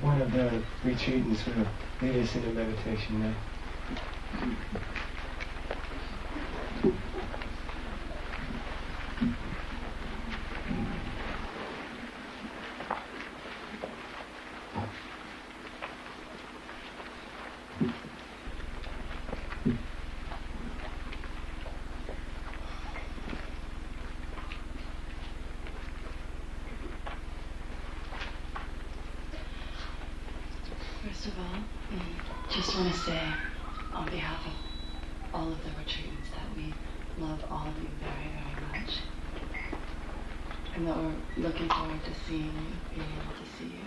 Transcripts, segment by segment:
One of the retreatants will lead us in a meditation now. First of all, I just want to say on behalf of all of the retreatants that we love all of you very, very much. And that we're looking forward to seeing you, being able to see you.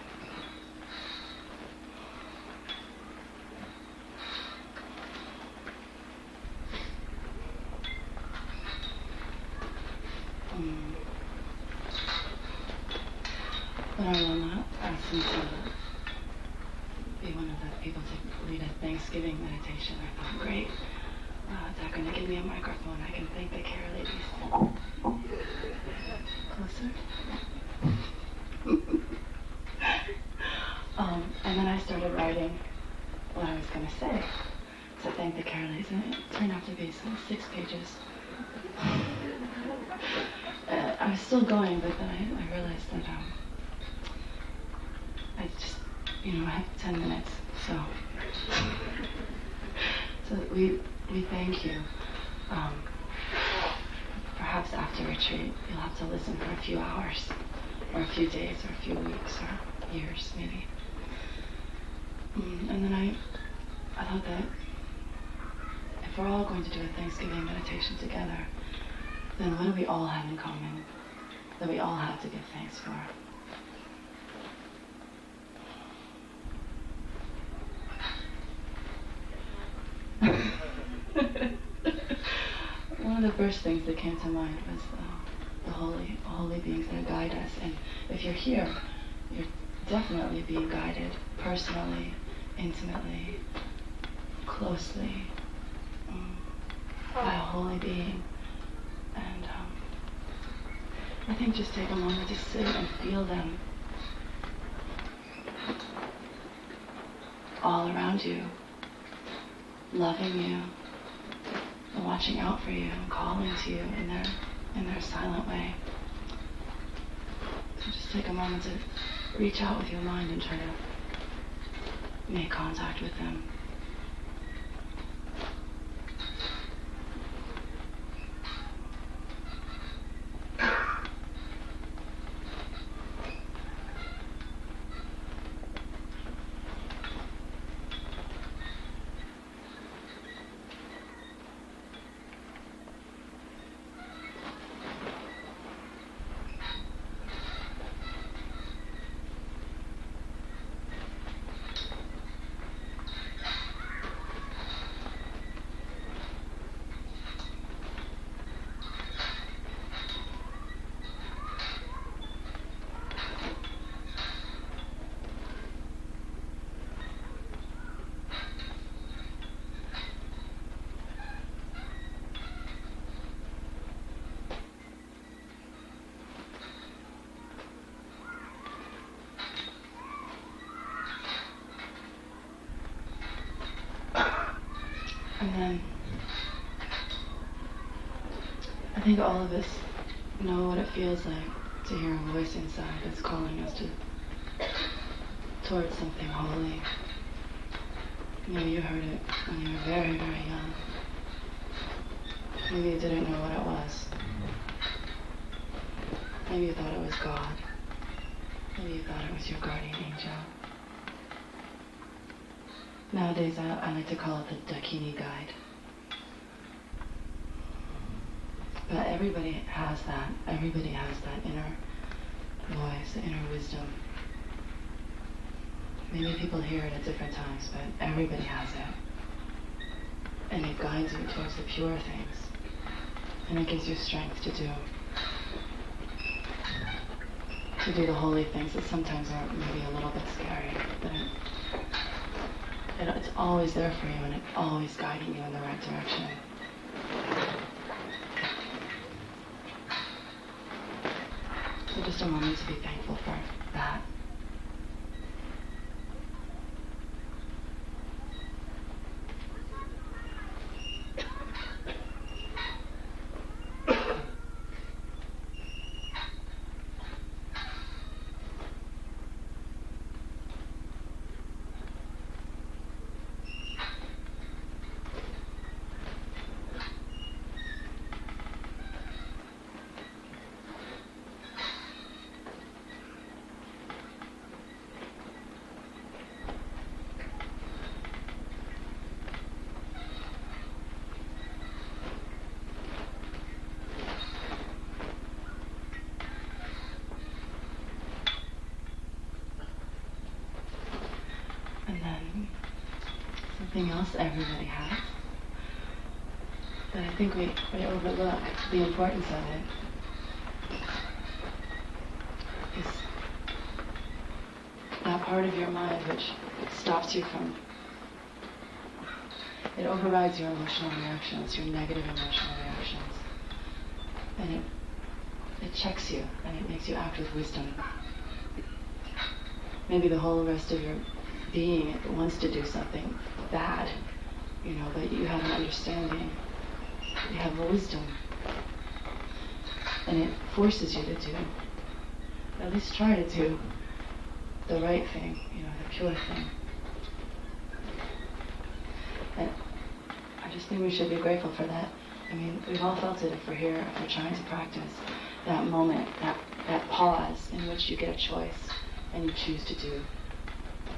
But I will not ask him to be one of the people to lead a Thanksgiving meditation. I thought, great, they're going to give me a microphone. I can thank the care ladies. Closer. And then I started writing what I was going to say to thank the care ladies, and it turned out to be some 6 pages. I was still going, but then I realized that I just, I have 10 minutes, so we thank you. Perhaps after retreat, you'll have to listen for a few hours, or a few days, or a few weeks, or years, maybe. And then I thought that if we're all going to do a Thanksgiving meditation together, then what do we all have in common that we all have to give thanks for? One of the first things that came to mind was the holy beings that guide us. And if you're here, you're definitely being guided personally, intimately, closely by a holy being. And I think just take a moment to sit and feel them all around you, loving you, and watching out for you, and calling to you in their silent way. So just take a moment to reach out with your mind and try to make contact with them. And then I think all of us know what it feels like to hear a voice inside that's calling us towards something holy. Maybe you heard it when you were very, very young. Maybe you didn't know what it was. Maybe you thought it was God. Maybe you thought it was your guardian angel. Nowadays, I like to call it the Dakini guide. But everybody has that. Everybody has that inner voice, the inner wisdom. Maybe people hear it at different times, but everybody has it. And it guides you towards the pure things. And it gives you strength to do the holy things that sometimes are maybe a little bit scary. But it's always there for you, and it's always guiding you in the right direction. So just a moment to be thankful for that. And then something else everybody has that I think we overlook the importance of it that part of your mind which stops you from, it overrides your emotional reactions, your negative emotional reactions. And it checks you, and it makes you act with wisdom. Maybe the whole rest of your being wants to do something bad, but you have an understanding, you have a wisdom, and it forces you to do, at least try to do the right thing, the pure thing. And I just think we should be grateful for that. I mean, we've all felt it if we're here, if we're trying to practice. That moment, that pause in which you get a choice and you choose to do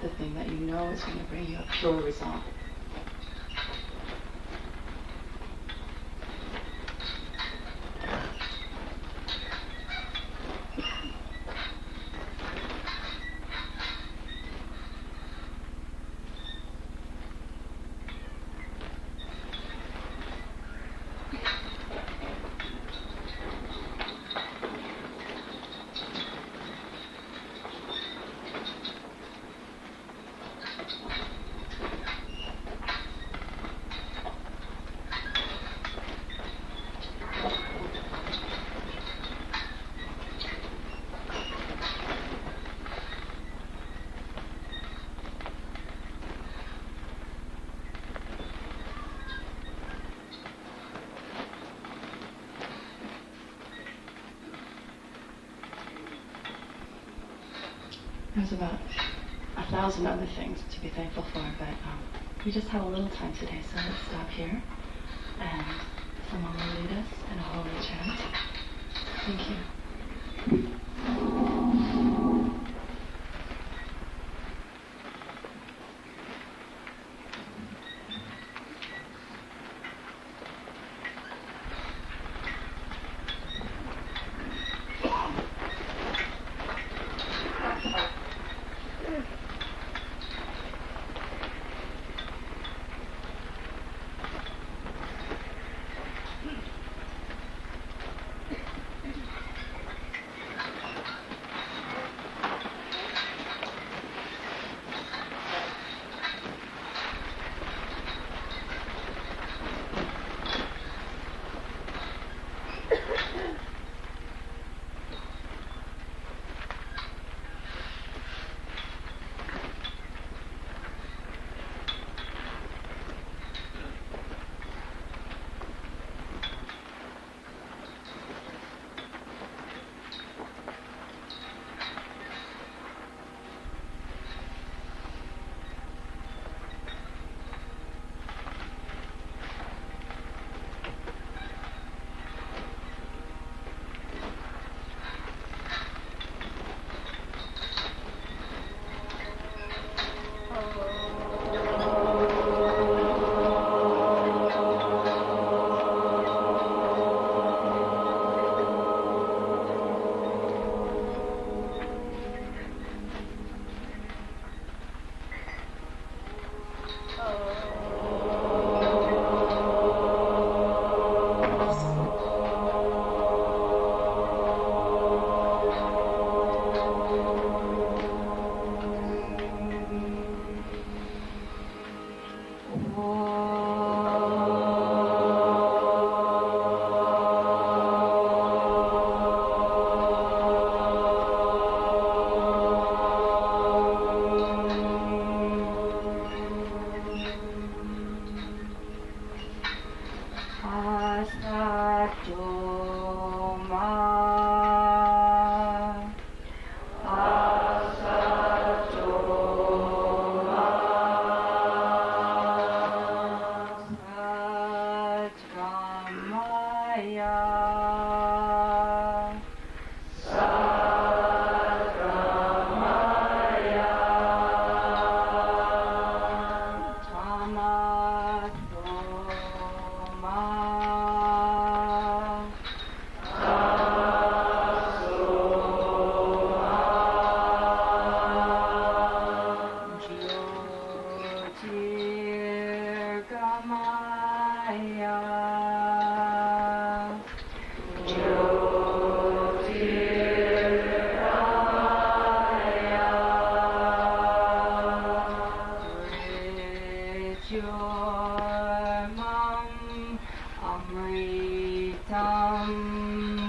the thing that you know is going to bring you a pure result. There's about 1,000 other things to be thankful for, but we just have a little time today, so let's stop here, and someone will lead us in a holy chant. Thank you. Gamaya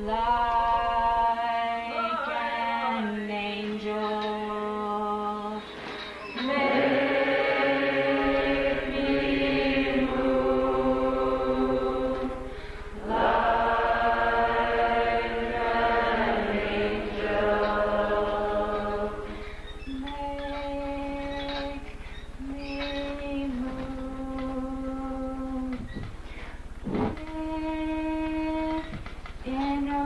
like an angel. Make me move like an angel. Make me move with innocence. Make me move with innocence.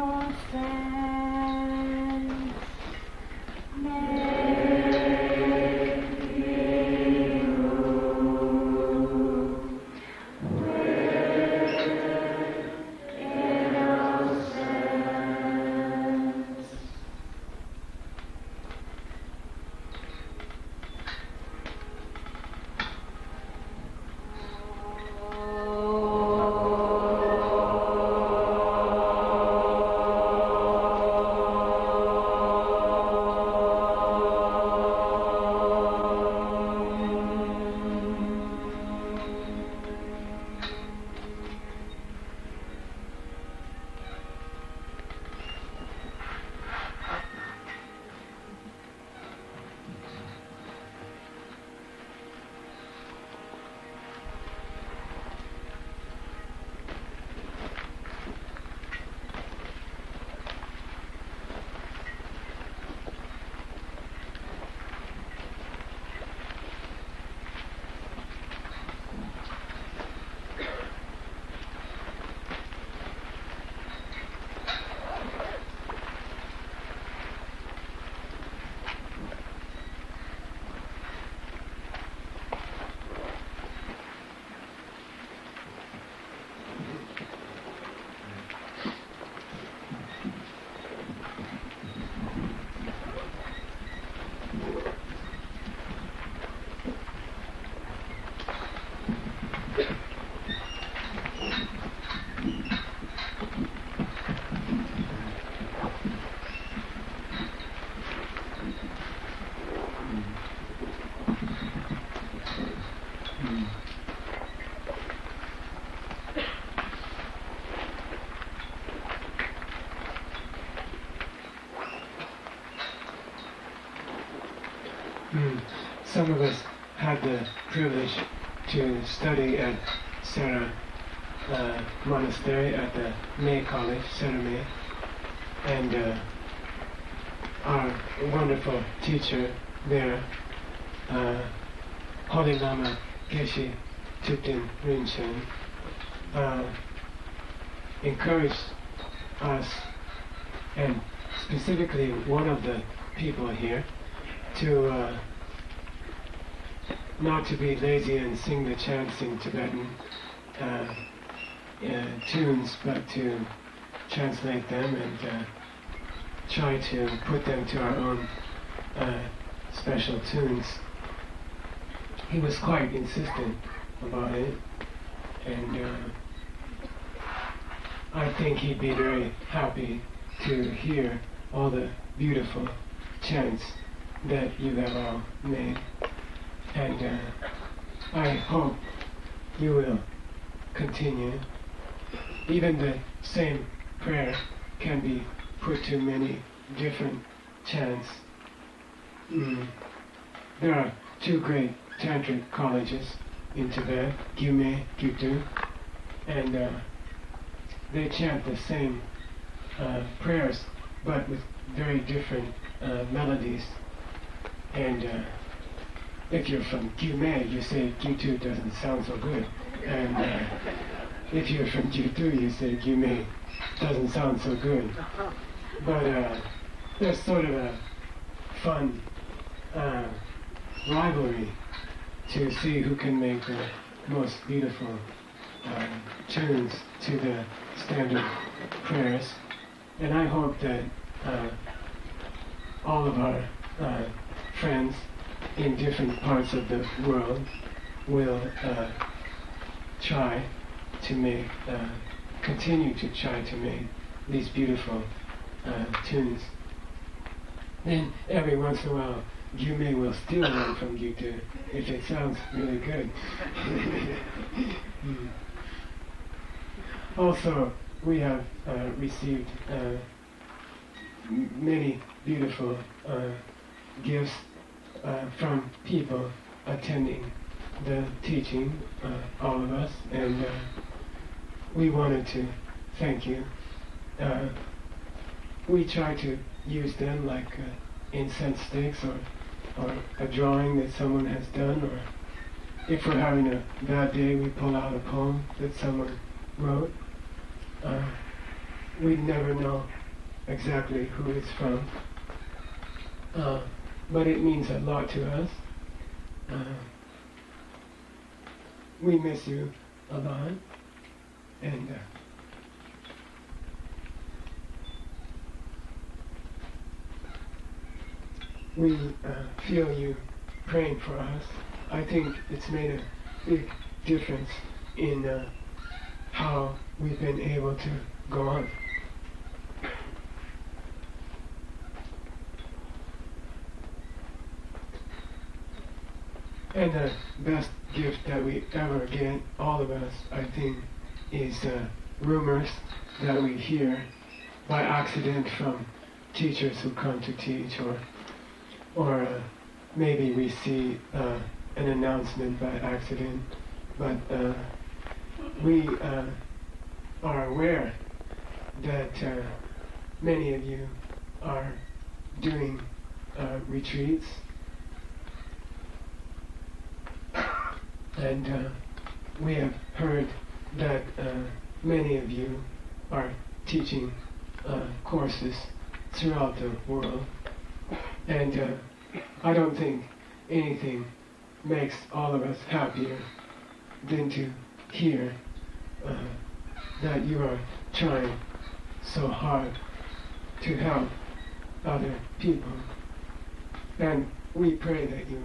Some of us had the privilege to study at Sarah Monastery at the May College, Sarah May, and our wonderful teacher there, Holy Lama Geshe Tupten Rinchen, encouraged us, and specifically one of the people here, to not to be lazy and sing the chants in Tibetan tunes, but to translate them and try to put them to our own special tunes. He was quite insistent about it, and I think he'd be very happy to hear all the beautiful chants that you have all made. And I hope you will continue. Even the same prayer can be put to many different chants. There are two great tantric colleges in Tibet, Gyume, Gyutu, and they chant the same prayers, but with very different melodies. And if you're from Gyume, you say Gyutu doesn't sound so good. And if you're from Gyutu, you say Gyume doesn't sound so good. But there's sort of a fun rivalry to see who can make the most beautiful tunes to the standard prayers. And I hope that all of our friends in different parts of the world will try to make, continue to try to make these beautiful tunes. Then every once in a while, Gyume will steal one from Gyutu if it sounds really good. Also, we have received many beautiful gifts from people attending the teaching, all of us, and we wanted to thank you. We try to use them like incense sticks or a drawing that someone has done, or if we're having a bad day, we pull out a poem that someone wrote. We never know exactly who it's from, but it means a lot to us. We miss you a lot, and we feel you praying for us. I think it's made a big difference in how we've been able to go on. And the best gift that we ever get, all of us, I think, is rumors that we hear by accident from teachers who come to teach, or maybe we see an announcement by accident, but we are aware that many of you are doing retreats, and we have heard that many of you are teaching courses throughout the world, and I don't think anything makes all of us happier than to hear that you are trying so hard to help other people. And we pray that you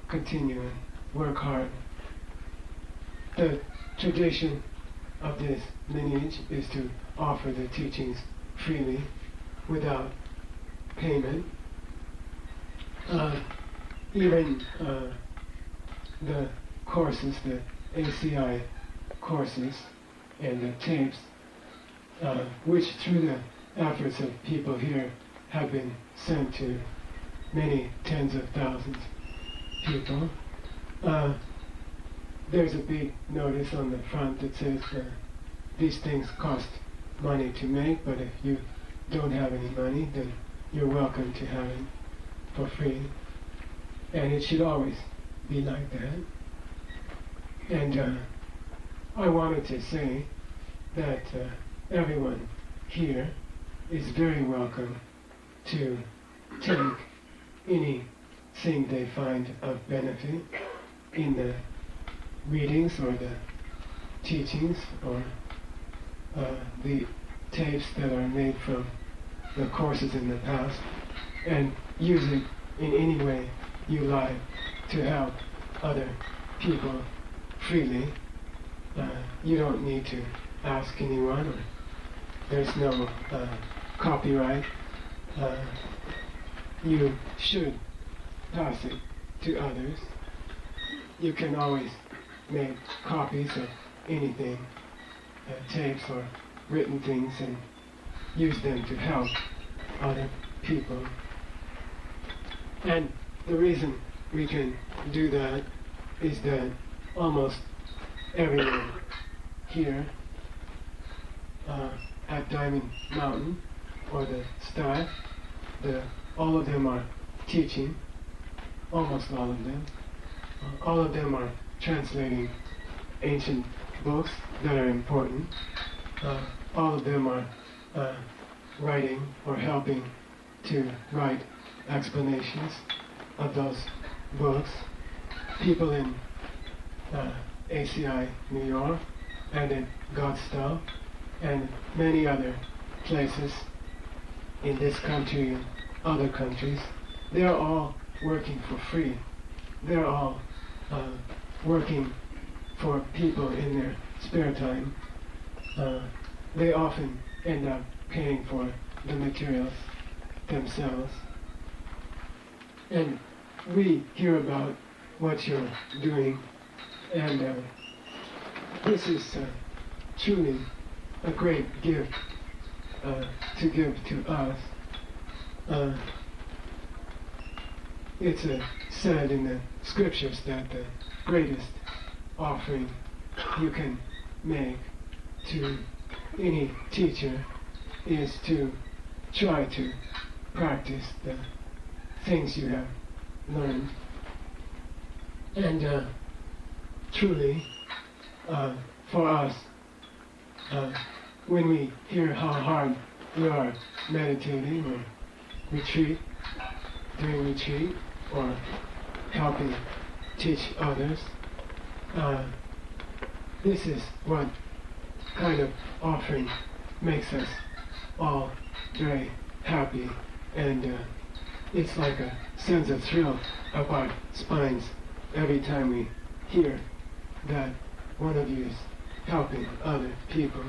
continue and work hard. The tradition of this lineage is to offer the teachings freely, without payment. Even the courses, the ACI courses and the tapes, which through the efforts of people here have been sent to many tens of thousands of people. There's a big notice on the front that says these things cost money to make, but if you don't have any money, then you're welcome to have it for free. And it should always be like that. And I wanted to say that everyone here is very welcome to take anything they find of benefit in the readings or the teachings or the tapes that are made from the courses in the past, and use it in any way you like to help other people freely. You don't need to ask anyone, or there's no copyright. You should pass it to others. You can always make copies of anything, tapes or written things, and use them to help other people. And the reason we can do that is that almost everyone here at Diamond Mountain, or the staff, all of them are teaching, almost all of them. All of them are translating ancient books that are important. All of them are writing or helping to write explanations of those books. People in ACI New York and in Godstow and many other places in this country and other countries, they're all working for free. They're all working for people in their spare time. They often end up paying for the materials themselves. And we hear about what you're doing, and this is truly a great gift to give to us. It's said in the scriptures that the greatest offering you can make to any teacher is to try to practice the things you have learned. And truly, for us, when we hear how hard you are meditating or doing retreat, or helping teach others, this is what kind of offering makes us all very happy, and it's like a sense of thrill up our spines every time we hear that one of you is helping other people.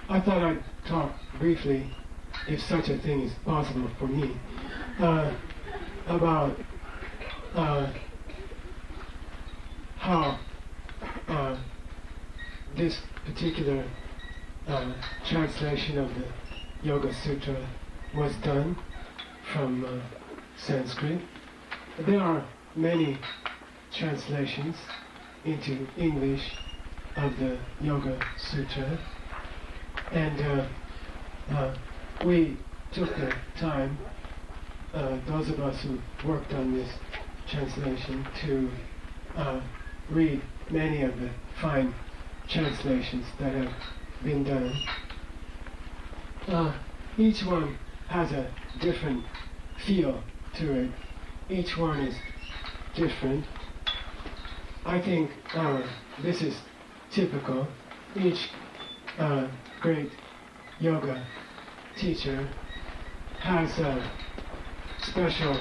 I thought I'd talk briefly, if such a thing is possible for me, about how this particular translation of the Yoga Sutra was done from Sanskrit. There are many translations into English of the Yoga Sutra, and we took the time, those of us who worked on this translation, to read many of the fine translations that have been done. Each one has a different feel to it. Each one is different. I think this is typical. Each great yoga teacher has a special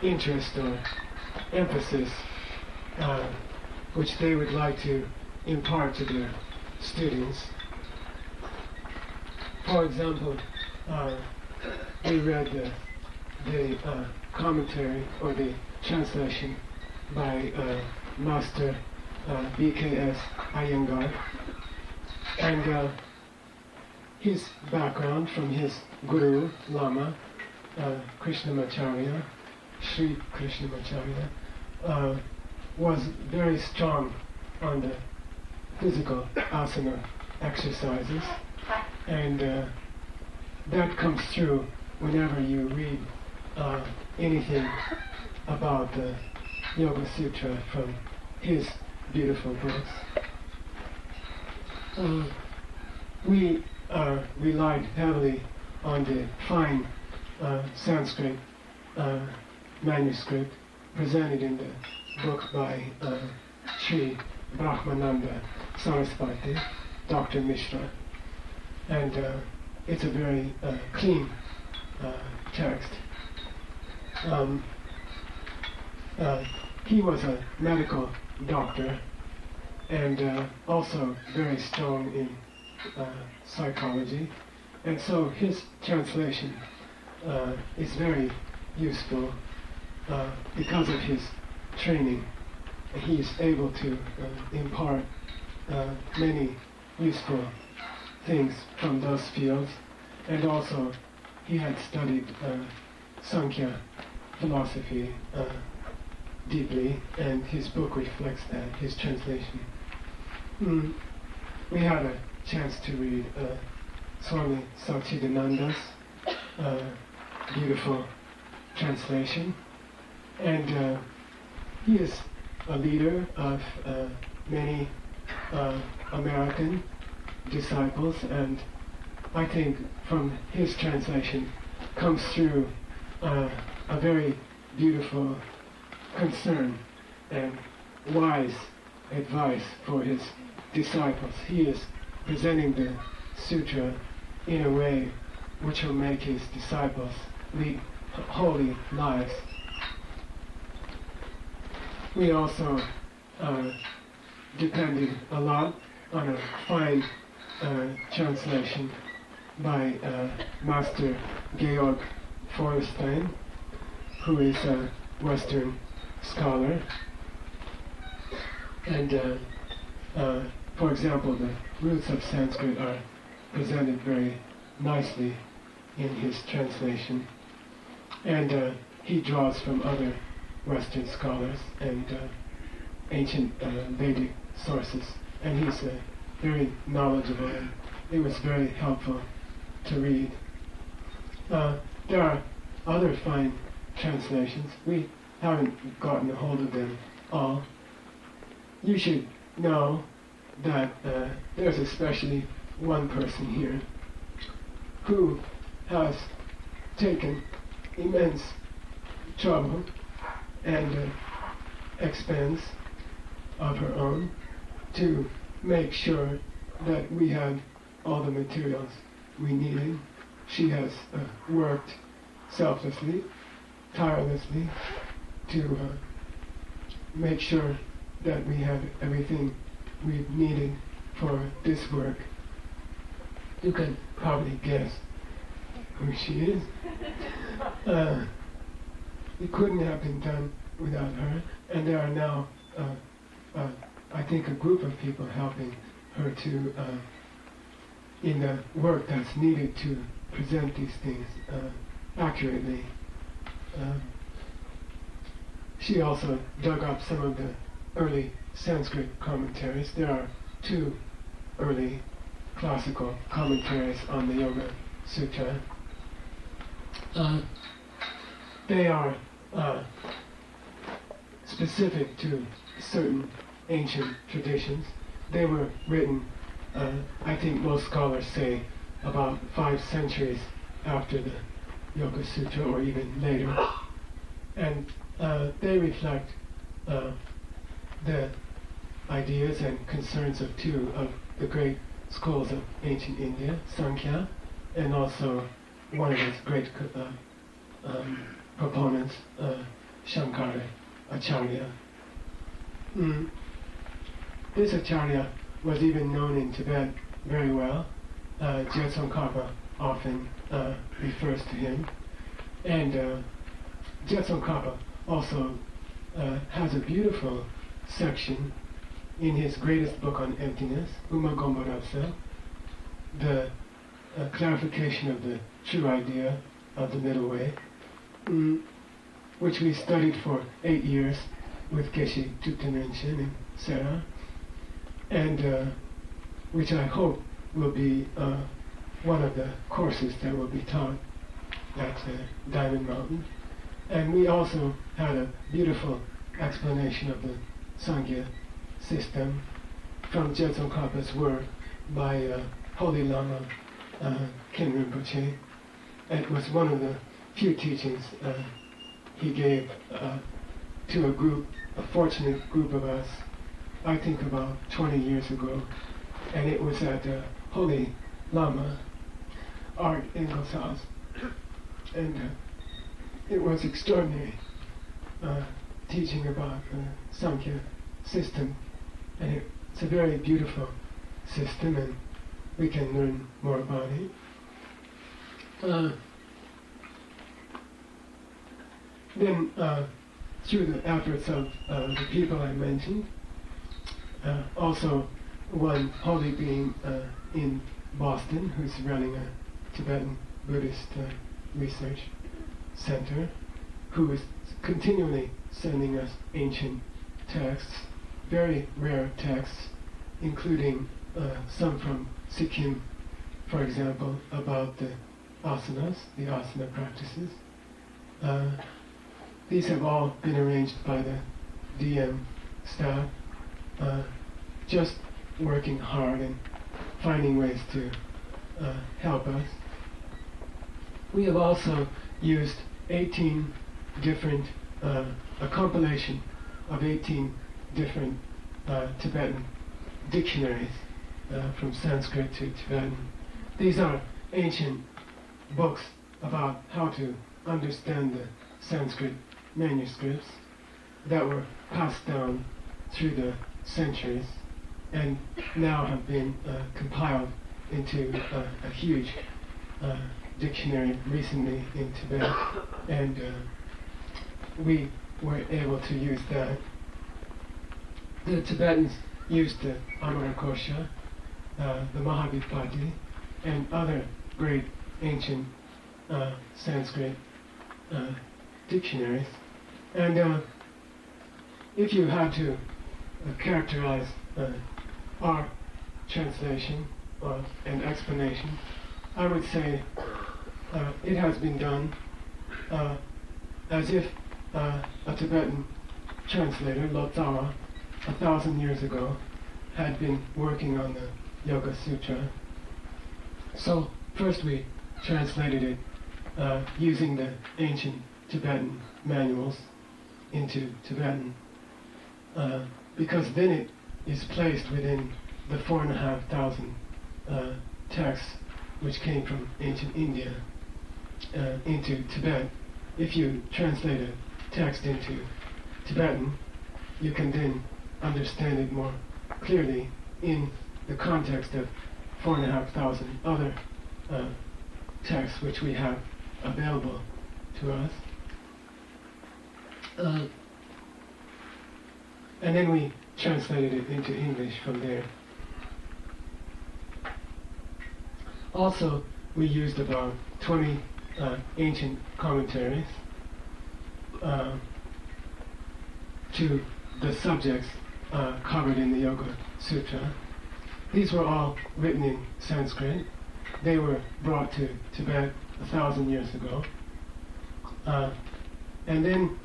interest or emphasis which they would like to impart to their students. For example, we read the commentary or the translation by Master B.K.S. Iyengar, and his background from his guru, Lama, Krishnamacharya, Sri Krishnamacharya, was very strong on the physical asana exercises, and that comes through whenever you read anything about the Yoga Sutra from his beautiful books. We relied heavily on the fine Sanskrit manuscript presented in the book by Sri Brahmananda Saraswati, Dr. Mishra, and it's a very clean text. He was a medical doctor and also very strong in psychology, and so his translation is very useful because of his training. He is able to impart many useful things from those fields, and also he had studied Sankhya philosophy deeply, and his book reflects that, his translation. We had a chance to read Swami Satchidananda's beautiful translation, and he is a leader of many American disciples, and I think from his translation comes through a very beautiful concern and wise advice for his disciples. He is presenting the sutra in a way which will make his disciples lead holy lives. We also depended a lot on a fine translation by Master Georg Feuerstein, who is a Western scholar. And for example, the roots of Sanskrit are presented very nicely in his translation. And he draws from other Western scholars and ancient Vedic sources. And he's very knowledgeable, and it was very helpful to read. There are other fine translations. We haven't gotten a hold of them all. You should know that there's especially one person here who has taken immense trouble and expense of her own to make sure that we had all the materials we needed. She has worked selflessly, tirelessly, to make sure that we had everything we needed for this work. You can probably guess who she is. It couldn't have been done without her, and there are now, I think, a group of people helping her to in the work that's needed to present these things accurately. She also dug up some of the early Sanskrit commentaries. There are two early classical commentaries on the Yoga Sutra. They are specific to certain ancient traditions. They were written, I think most scholars say, about 5 centuries after the Yoga Sutra, or even later. And they reflect the ideas and concerns of two of the great schools of ancient India, Sankhya, and also one of its great proponents, Shankara Acharya. This Acharya was even known in Tibet very well. Jetsun often refers to him. And Jetsun also has a beautiful section in his greatest book on emptiness, Uma Gombarapsa, the clarification of the true idea of the middle way, which we studied for 8 years with Geshe Thupten Rinchen in Sera, and which I hope will be one of the courses that will be taught at Diamond Mountain. And we also had a beautiful explanation of the Sangha system from Jetsun Kapa's work by Holy Lama Ken Rinpoche. It was one of the few teachings he gave to a group, a fortunate group of us, I think about 20 years ago. And it was at Holy Lama Art Engel's house. And it was extraordinary teaching about the Sankhya system. And it's a very beautiful system, and we can learn more about it. Then, through the efforts of the people I mentioned, also one holy being in Boston who's running a Tibetan Buddhist research center, who is continually sending us ancient texts, very rare texts, including some from Sikkim, for example, about the asanas, the asana practices. These have all been arranged by the DM staff, just working hard and finding ways to help us. We have also used 18 different, a compilation of 18 different Tibetan dictionaries from Sanskrit to Tibetan. These are ancient books about how to understand the Sanskrit manuscripts that were passed down through the centuries. and now have been compiled into a huge dictionary recently in Tibet, and we were able to use that. The Tibetans used the Amarakosha, the Mahavipati, and other great ancient Sanskrit dictionaries. And if you had to characterize our translation and explanation, I would say it has been done as if a Tibetan translator, Lotsawa, 1,000 years ago, had been working on the Yoga Sutra. So first we translated it using the ancient Tibetan manuals into Tibetan, because then it is placed within the 4,500 texts which came from ancient India into Tibet. If you translate a text into Tibetan, you can then understand it more clearly in the context of 4,500 other texts which we have available to us. And then we translated it into English from there. Also, we used about 20 ancient commentaries to the subjects covered in the Yoga Sutra. These were all written in Sanskrit. They were brought to Tibet 1,000 years ago. And then,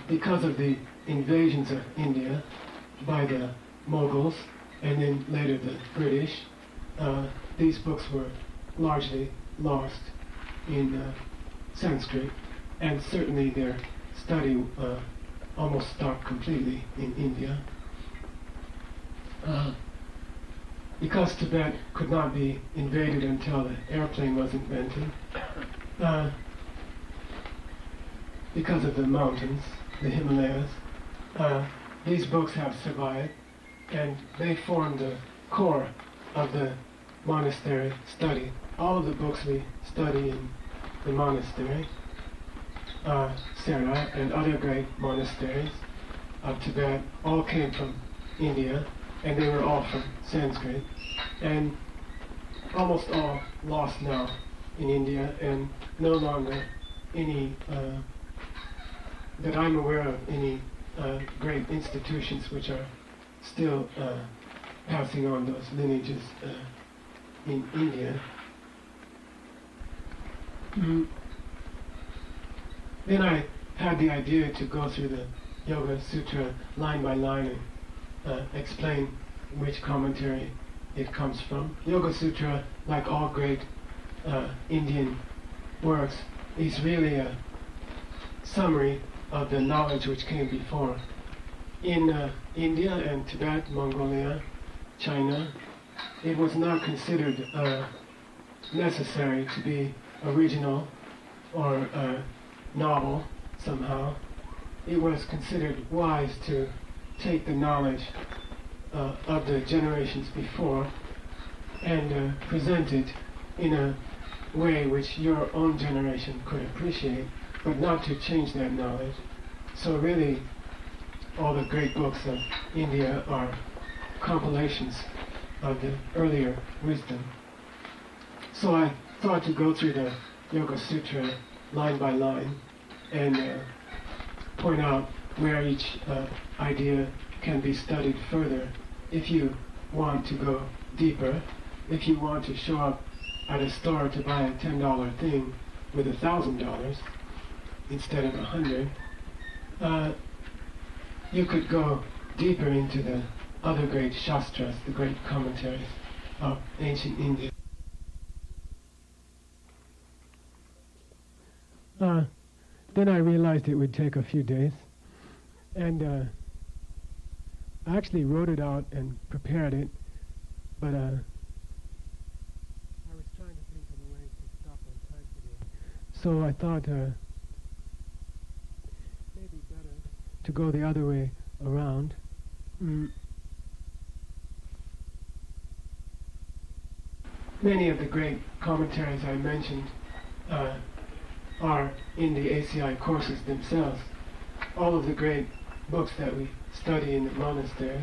because of the invasions of India by the Mughals and then later the British, these books were largely lost in Sanskrit, and certainly their study almost stopped completely in India. Because Tibet could not be invaded until the airplane was invented, because of the mountains, the Himalayas, these books have survived, and they form the core of the monastery study. All of the books we study in the monastery, Sera and other great monasteries of Tibet, all came from India, and they were all from Sanskrit, and almost all lost now in India, and no longer any, that I'm aware of, any great institutions which are still passing on those lineages in India. Then I had the idea to go through the Yoga Sutra line by line and explain which commentary it comes from. Yoga Sutra, like all great Indian works, is really a summary of the knowledge which came before. In India and Tibet, Mongolia, China, it was not considered necessary to be original or novel somehow. It was considered wise to take the knowledge of the generations before and present it in a way which your own generation could appreciate, but not to change that knowledge. So really, all the great books of India are compilations of the earlier wisdom. So I thought to go through the Yoga Sutra line by line and point out where each idea can be studied further. If you want to go deeper, if you want to show up at a store to buy a $10 thing with $1,000 instead of 100, you could go deeper into the other great shastras, the great commentaries of ancient India. Then I realized it would take a few days, and I actually wrote it out and prepared it, but I was trying to think of a way to stop on time today. So I thought maybe better to go the other way around. many of the great commentaries I mentioned are in the ACI courses themselves. All of the great books that we study in the monastery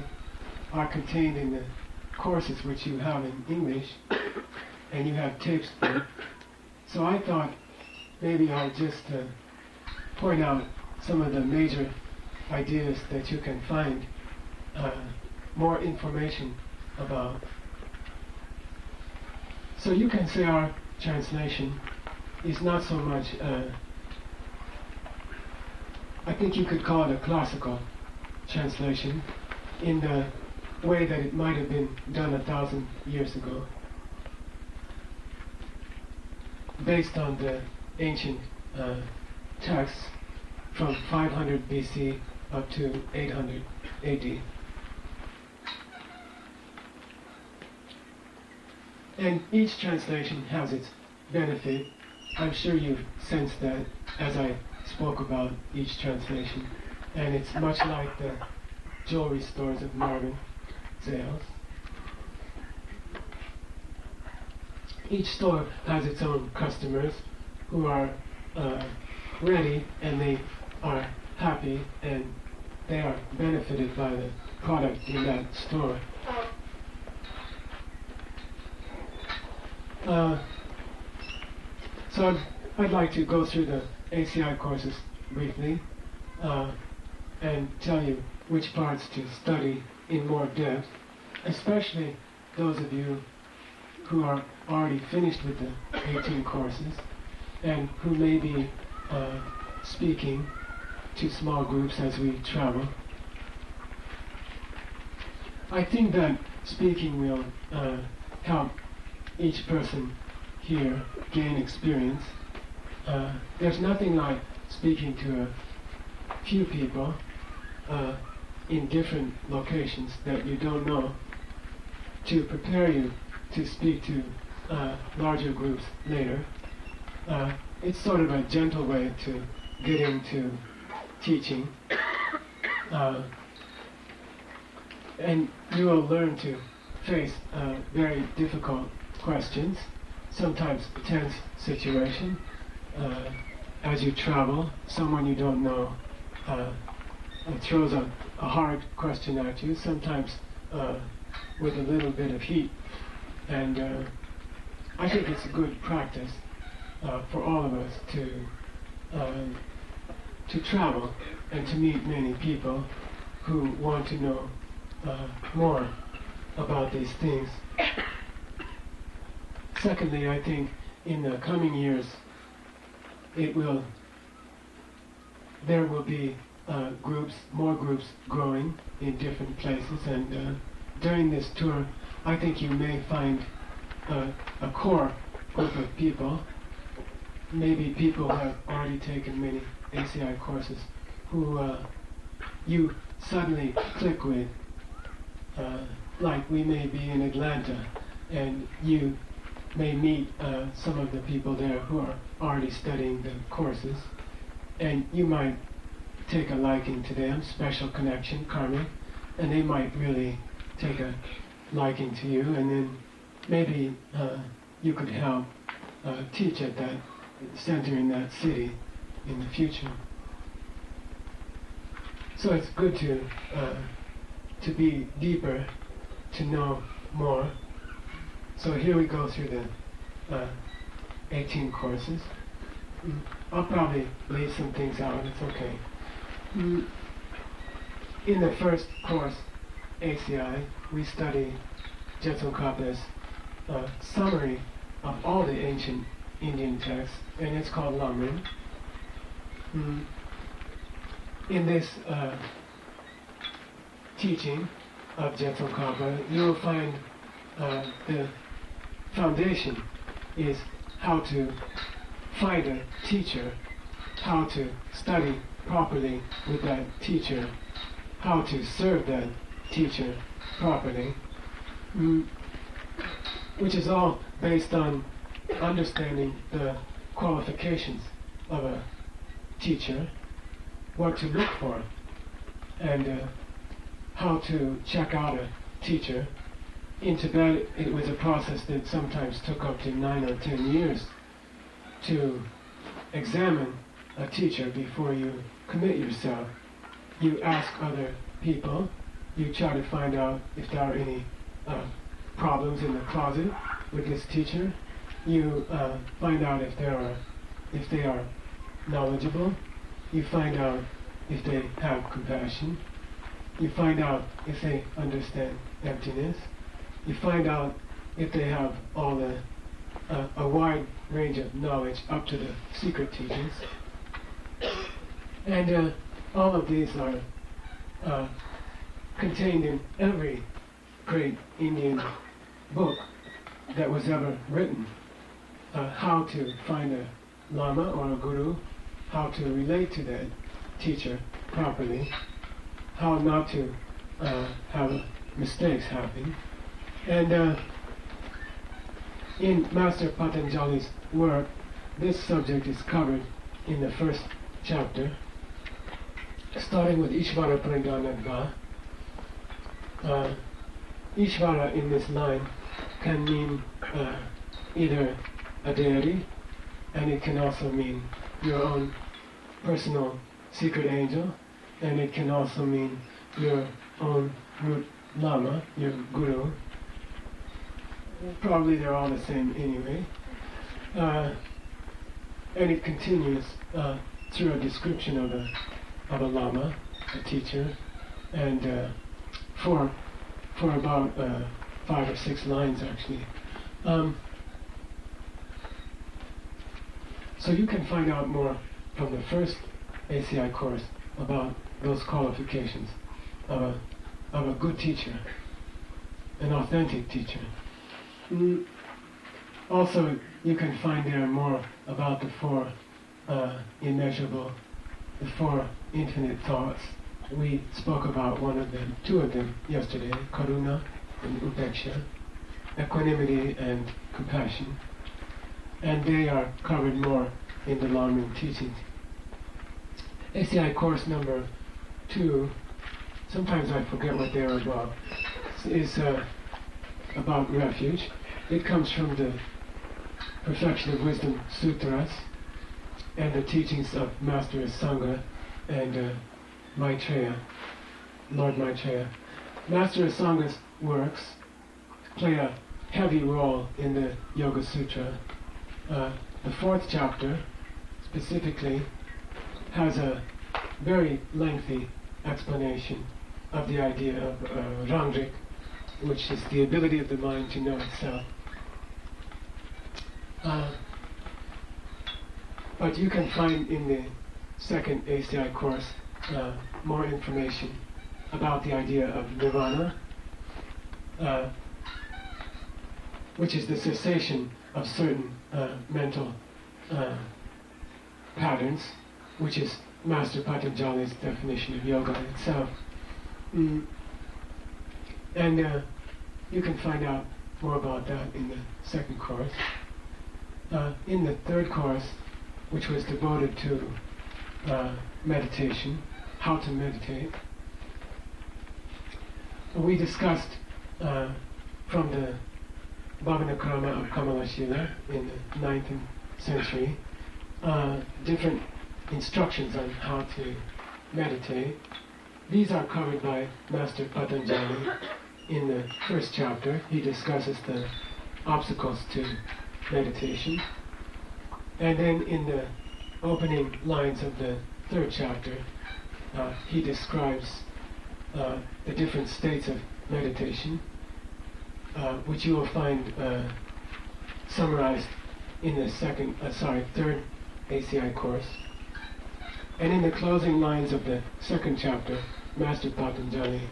are contained in the courses which you have in English, and you have tapes for. So I thought maybe I'll just point out some of the major ideas that you can find more information about. So you can say our translation is not so much, I think you could call it a classical translation in the way that it might have been done 1,000 years ago, based on the ancient texts from 500 BC up to 800 AD. And each translation has its benefit. I'm sure you've sensed that as I spoke about each translation. And it's much like the jewelry stores of Marvin Zales. Each store has its own customers who are ready, and they are happy, and they are benefited by the product in that store. So I'd like to go through the ACI courses briefly and tell you which parts to study in more depth, especially those of you who are already finished with the 18 courses and who may be speaking to small groups as we travel. I think that speaking will help each person here gain experience. There's nothing like speaking to a few people in different locations that you don't know to prepare you to speak to larger groups later. It's sort of a gentle way to get into teaching. And you will learn to face very difficult questions, sometimes tense situation. As you travel, someone you don't know throws a hard question at you, sometimes with a little bit of heat. And I think it's a good practice for all of us to travel and to meet many people who want to know more about these things. Secondly, I think in the coming years there will be more groups growing in different places, and during this tour I think you may find a core group of people, maybe people who have already taken many ACI courses, who you suddenly click with, like we may be in Atlanta, and you may meet some of the people there who are already studying the courses, and you might take a liking to them, special connection, karma, and they might really take a liking to you, and then maybe you could help teach at that center in that city in the future. So it's good to be deeper, to know more. So here we go through the 18 courses. I'll probably leave some things out, it's okay. In the first course, ACI, we study Jetsunkapa's summary of all the ancient Indian texts, and it's called Lamrim. In this teaching of Jetsunkapa, you will find the foundation is how to find a teacher, how to study properly with that teacher, how to serve that teacher properly, which is all based on understanding the qualifications of a teacher, what to look for, and how to check out a teacher in Tibet, it was a process that sometimes took up to 9 or 10 years to examine a teacher before you commit yourself. You ask other people, you try to find out if there are any problems in the closet with this teacher. You find out if they are knowledgeable. You find out if they have compassion. You find out if they understand emptiness. You find out if they have all a wide range of knowledge up to the secret teachings. And all of these are contained in every great Indian book that was ever written. How to find a lama or a guru, how to relate to that teacher properly, how not to have mistakes happen. And in Master Patanjali's work, this subject is covered in the first chapter, starting with Ishvara Pranidhanadva. Ishvara in this line can mean either a deity, and it can also mean your own personal secret angel, and it can also mean your own root lama, your guru. Probably they're all the same anyway. And it continues through a description of a lama, a teacher, and for about 5 or 6 lines actually. So you can find out more from the first ACI course about those qualifications of a good teacher, an authentic teacher. Also, you can find there more about the 4 immeasurable, the 4 infinite thoughts. We spoke about 2 of them yesterday, karuna and upeksha, equanimity and compassion. And they are covered more in the long-range teachings. ACI course number 2, sometimes I forget what they're about, is about refuge. It comes from the Perfection of Wisdom Sutras and the teachings of Master Asanga and Maitreya, Lord Maitreya. Master Asanga's works play a heavy role in the Yoga Sutra. The 4th chapter, specifically, has a very lengthy explanation of the idea of Rangrik, which is the ability of the mind to know itself. But you can find in the second ACI course more information about the idea of nirvana, which is the cessation of certain mental patterns, which is Master Patanjali's definition of yoga itself. And you can find out more about that in the second course. In the third course, which was devoted to meditation, how to meditate, we discussed from the Bhavanakrama of Kamalashila in the 9th century different instructions on how to meditate. These are covered by Master Patanjali in the first chapter. He discusses the obstacles to meditation. And then in the opening lines of the 3rd chapter, he describes the different states of meditation, which you will find summarized in the 3rd ACI course. And in the closing lines of the 2nd chapter, Master Patanjali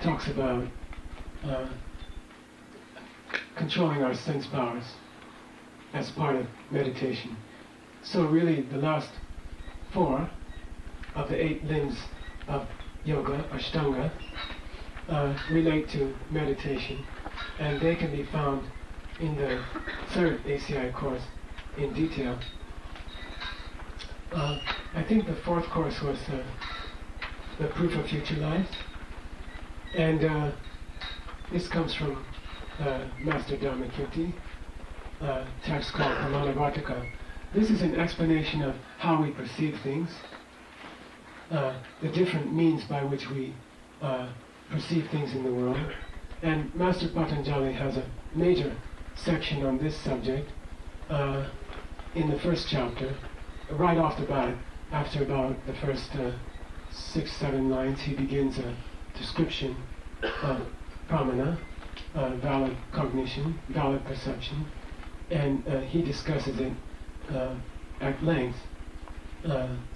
talks about controlling our sense powers as part of meditation. So really the last 4 of the 8 limbs of yoga, Ashtanga, relate to meditation, and they can be found in the 3rd ACI course in detail. I think the 4th course was the proof of future life, and This comes from Master Dharmakirti, text called Pramanavartika. This is an explanation of how we perceive things, the different means by which we perceive things in the world. And Master Patanjali has a major section on this subject in the first chapter. Right off the bat, after about the first 6-7 lines, he begins a description of pramana, valid cognition, valid perception, and he discusses it at length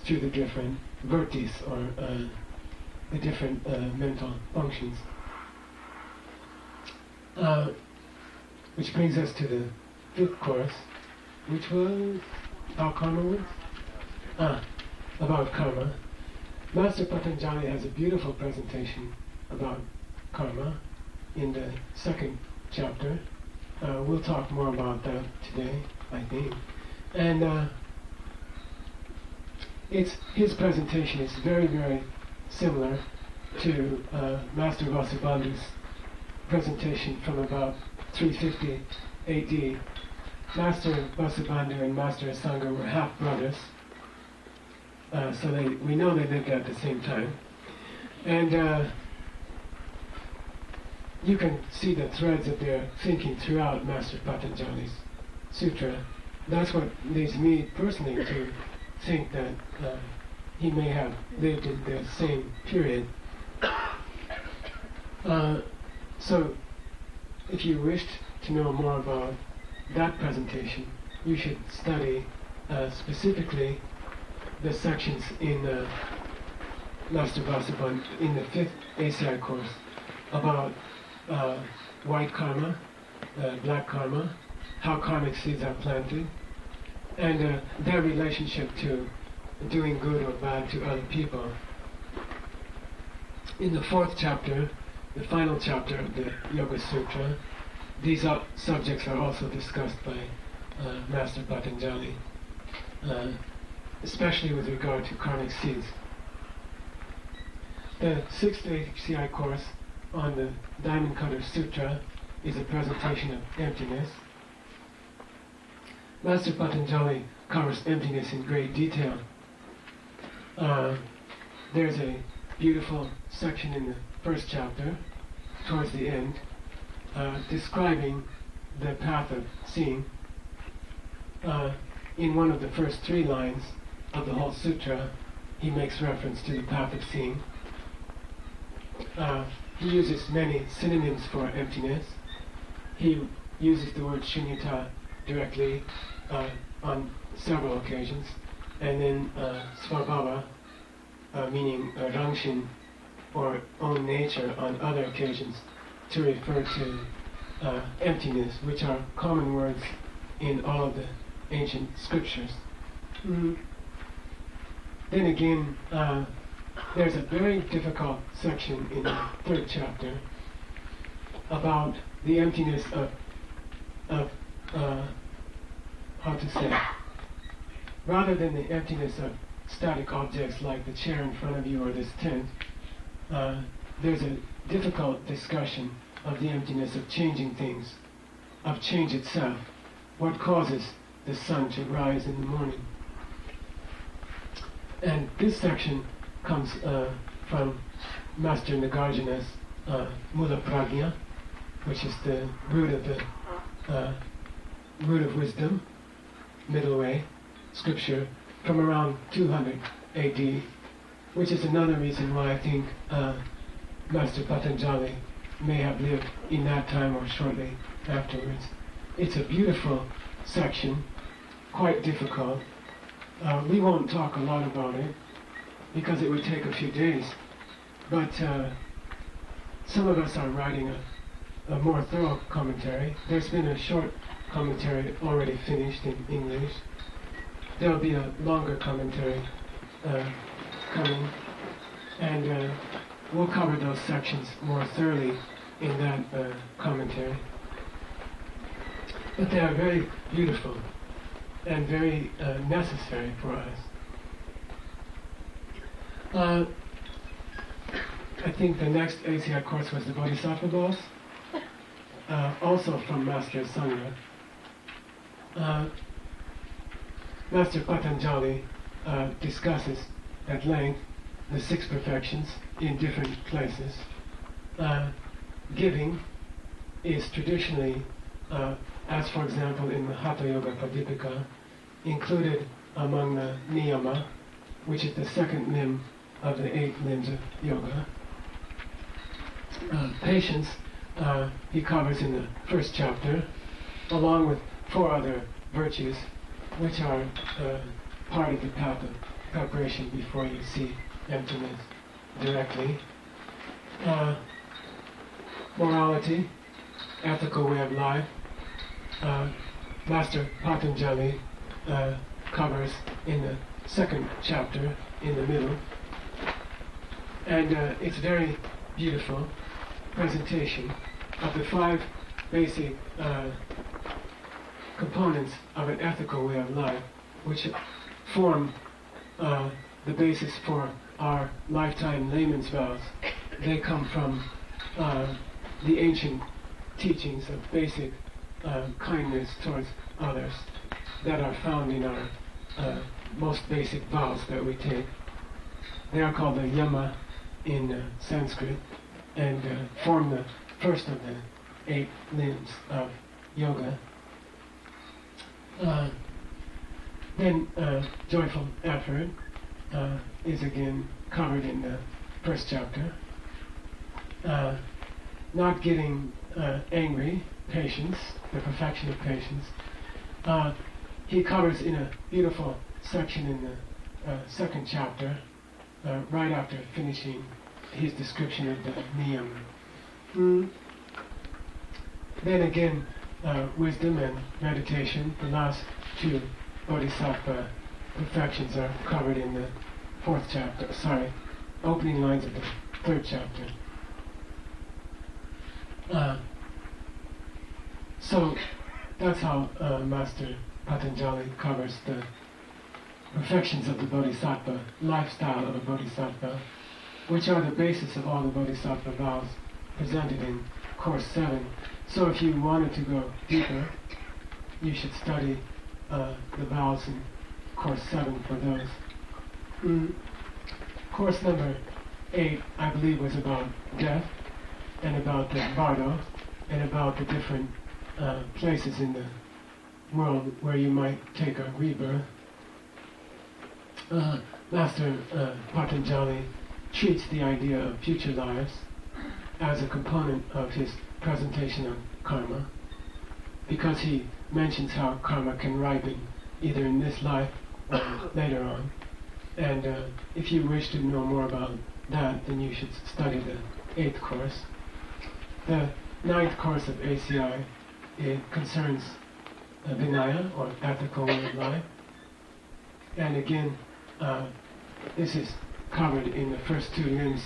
through the different vrittis, or the different mental functions. Which brings us to the fifth course, which was how karma works? About karma. Master Patanjali has a beautiful presentation about karma in the second chapter. We'll talk more about that today, I think. And his presentation is very, very similar to Master Vasubandhu's presentation from about 350 AD. Master Vasubandhu and Master Asanga were half brothers, so we know they lived at the same time. And you can see the threads of their thinking throughout Master Patanjali's sutra. That's what leads me personally to think that he may have lived in the same period. So, if you wished to know more about that presentation, you should study specifically the sections in Master Vasubandhu in the 5th ACI course about white karma, black karma, how karmic seeds are planted, and their relationship to doing good or bad to other people. In the 4th chapter, the final chapter of the Yoga Sutra, these subjects are also discussed by Master Patanjali, especially with regard to karmic seeds. The 6th ACI course on the Diamond Cutter Sutra is a presentation of emptiness. Master Patanjali covers emptiness in great detail. There's a beautiful section in the first chapter, towards the end, describing the path of seeing. In one of the first 3 lines of the whole sutra, he makes reference to the path of seeing. He uses many synonyms for emptiness. He uses the word shunyata directly on several occasions, and then svabhava, meaning rangshin, or own nature, on other occasions, to refer to emptiness, which are common words in all of the ancient scriptures. Then again, there's a very difficult section in the 3rd chapter about the emptiness of how to say, rather than the emptiness of static objects like the chair in front of you or this tent, there's a difficult discussion of the emptiness of changing things, of change itself. What causes the sun to rise in the morning? And this section comes from Master Nagarjuna's Mula Prajna, which is the root of wisdom, middle way, scripture, from around 200 AD, which is another reason why I think Master Patanjali may have lived in that time or shortly afterwards. It's a beautiful section, quite difficult. We won't talk a lot about it because it would take a few days, but some of us are writing a more thorough commentary. There's been a short commentary already finished in English. There'll be a longer commentary coming, and we'll cover those sections more thoroughly in that commentary. But they are very beautiful and very necessary for us. I think the next ACI course was the Bodhisattva laws. also from Master Sangha. Master Patanjali discusses at length the 6 perfections in different places. Giving is traditionally, as for example in the Hatha Yoga Pradipika, included among the niyama, which is the second limb of the 8 limbs of yoga. Patience he covers in the first chapter, along with 4 other virtues, which are part of the path of preparation before you see emptiness directly. Morality, ethical way of life, Master Patanjali covers in the second chapter in the middle, and it's very beautiful presentation of the 5 basic components of an ethical way of life, which form the basis for our lifetime layman's vows. They come from the ancient teachings of basic kindness towards others that are found in our most basic vows that we take. They are called the yama in Sanskrit, and form the first of the 8 limbs of yoga. Then joyful effort is again covered in the first chapter. Not getting angry, patience, the perfection of patience. He covers in a beautiful section in the second chapter, right after finishing his description of the niyam. Then again, wisdom and meditation, the last 2 bodhisattva perfections are covered in the opening lines of the 3rd chapter. So that's how Master Patanjali covers the perfections of the bodhisattva, lifestyle of a bodhisattva, which are the basis of all the bodhisattva vows presented in Course 7. So if you wanted to go deeper, you should study the vows in Course 7 for those. Course number 8, I believe, was about death, and about the bardo, and about the different places in the world where you might take a rebirth. Master Patanjali treats the idea of future lives as a component of his presentation of karma, because he mentions how karma can ripen either in this life or later on. And if you wish to know more about that, then you should study the 8th course. The 9th course of ACI, it concerns Vinaya, or ethical way of life. And again, this is covered in the first 2 limbs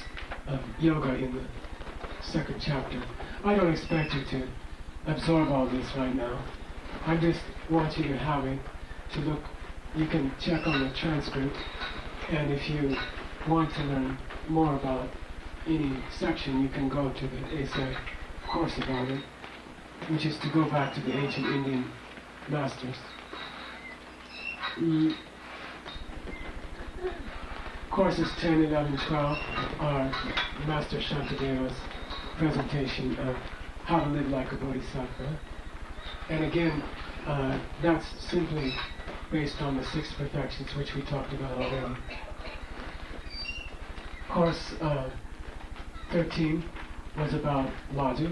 of yoga in the 2nd chapter. I don't expect you to absorb all this right now. I just want you to have it, to look. You can check on the transcript, and if you want to learn more about any section, you can go to the ACI course about it, which is to go back to the ancient Indian masters. Courses 10, 11, 12 are Master Shantadeva's presentation of how to live like a bodhisattva. And again, that's simply based on the 6 perfections which we talked about already. Course 13 was about logic,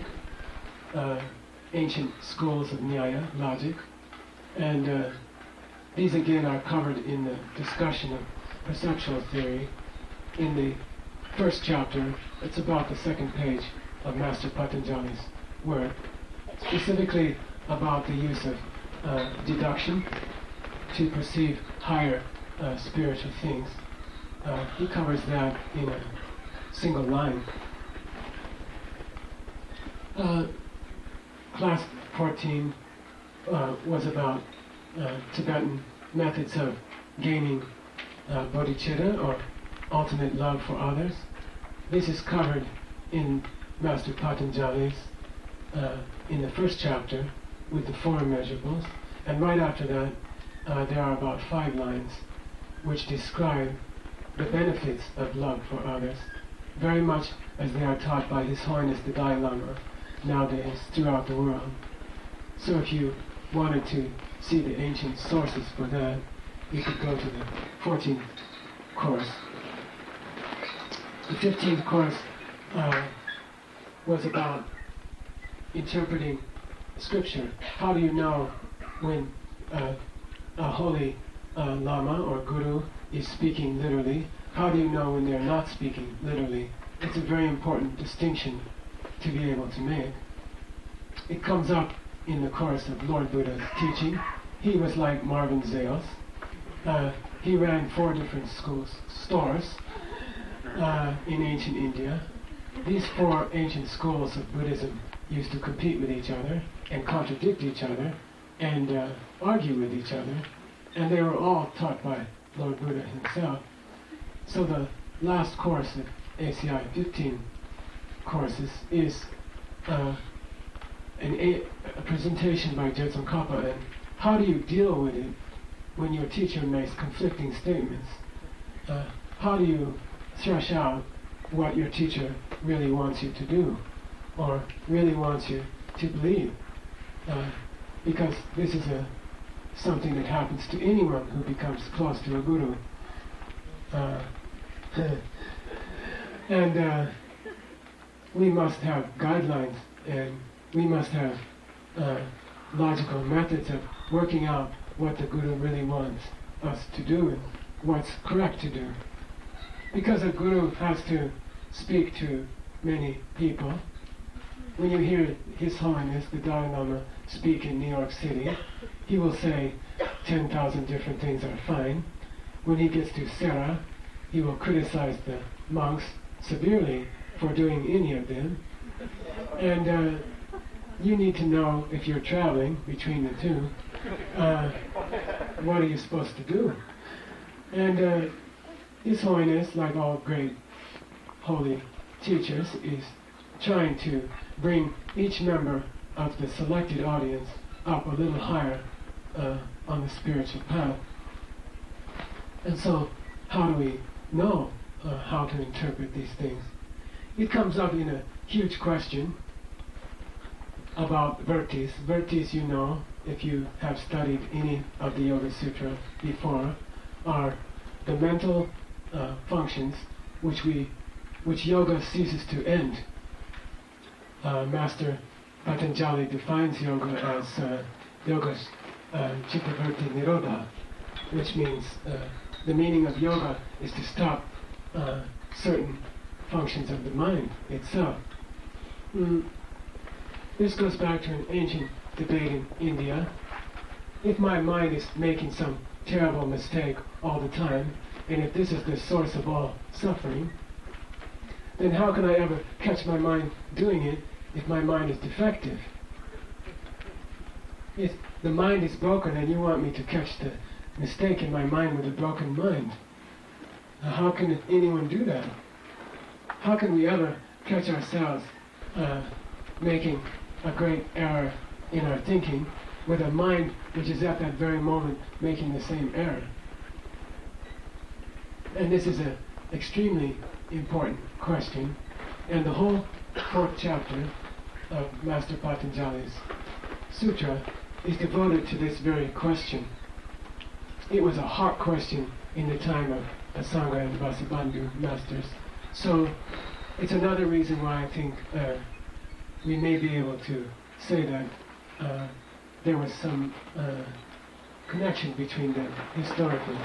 ancient schools of Nyaya, logic, and these again are covered in the discussion of perceptual theory. In the 1st chapter, it's about the 2nd page of Master Patanjali's work, specifically about the use of deduction to perceive higher spiritual things. He covers that in a single line. Class 14 was about Tibetan methods of gaining bodhicitta, or ultimate love for others. This is covered in Master Patanjali's in the first chapter with the 4 immeasurables, and right after that there are about 5 lines which describe the benefits of love for others, very much as they are taught by His Holiness the Dalai Lama nowadays throughout the world. So if you wanted to see the ancient sources for that, you could go to the 14th course. The 15th course was about interpreting scripture. How do you know when a holy Lama or Guru is speaking literally? How do you know when they're not speaking literally? It's a very important distinction to be able to make. It comes up in the course of Lord Buddha's teaching. He was like Marvin Zales. He ran 4 different stores in ancient India. These 4 ancient schools of Buddhism used to compete with each other and contradict each other and argue with each other, and they were all taught by Lord Buddha himself. So the last course of ACI 15 courses is a presentation by Jetsun Kappa, and how do you deal with it when your teacher makes conflicting statements? How do you thresh out what your teacher really wants you to do or really wants you to believe? Because this is something that happens to anyone who becomes close to a guru. And we must have guidelines, and we must have logical methods of working out what the guru really wants us to do and what's correct to do. Because a guru has to speak to many people. When you hear His Holiness the Dalai Lama speak in New York City, he will say 10,000 different things are fine. When he gets to Sera, he will criticize the monks severely for doing any of them. And you need to know, if you're traveling between the two, what are you supposed to do? And His Holiness, like all great holy teachers, is trying to bring each member of the selected audience up a little higher on the spiritual path. And so, how do we know how to interpret these things? It comes up in a huge question about vrittis. Vrittis, you know, if you have studied any of the Yoga Sutra before, are the mental functions which yoga ceases to end. Master Patanjali defines yoga as yoga's chittavritti nirodha, which means the meaning of yoga is to stop certain functions of the mind itself. This goes back to an ancient debate in India. If my mind is making some terrible mistake all the time, and if this is the source of all suffering, then how can I ever catch my mind doing it if my mind is defective? If the mind is broken and you want me to catch the mistake in my mind with a broken mind, how can anyone do that? How can we ever catch ourselves making a great error in our thinking with a mind which is at that very moment making the same error? And this is an extremely important question, and the whole 4th chapter of Master Patanjali's sutra is devoted to this very question. It was a hot question in the time of Asanga and Vasubandhu masters. So it's another reason why I think we may be able to say that there was some connection between them historically.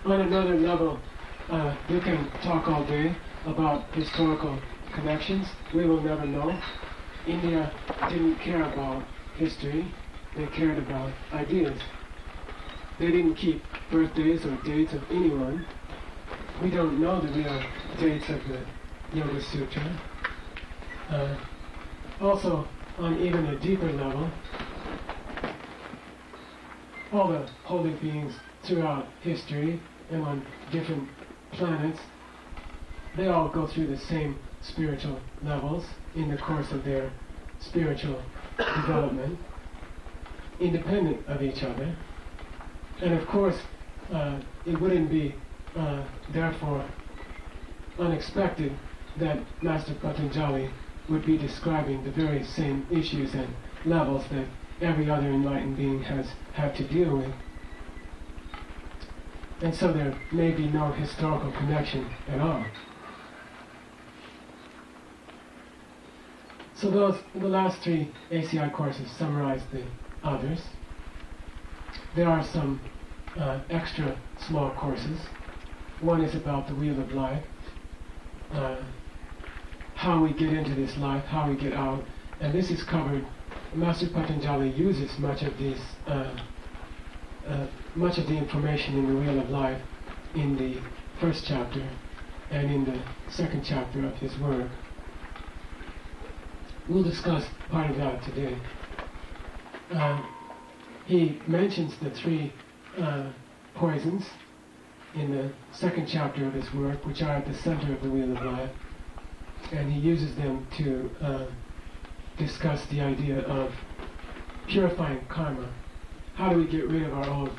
On another level, you can talk all day about historical connections. We will never know. India didn't care about history. They cared about ideas. They didn't keep birthdays or dates of anyone. We don't know the real dates of the Yoga Sutra. Also, on even a deeper level, all the holy beings throughout history and on different planets they all go through the same spiritual levels in the course of their spiritual development, independent of each other. And of course, it wouldn't be therefore unexpected that Master Patanjali would be describing the very same issues and levels that every other enlightened being has had to deal with. And so there may be no historical connection at all. So the last three ACI courses summarize the others. There are some extra small courses. One is about the wheel of life, how we get into this life, how we get out, and this is covered. Master Patanjali uses much of the information in the wheel of life in the first chapter and in the second chapter of his work. We'll discuss part of that today. He mentions the three poisons in the second chapter of his work, which are at the center of the wheel of life, and he uses them to discuss the idea of purifying karma. How do we get rid of our old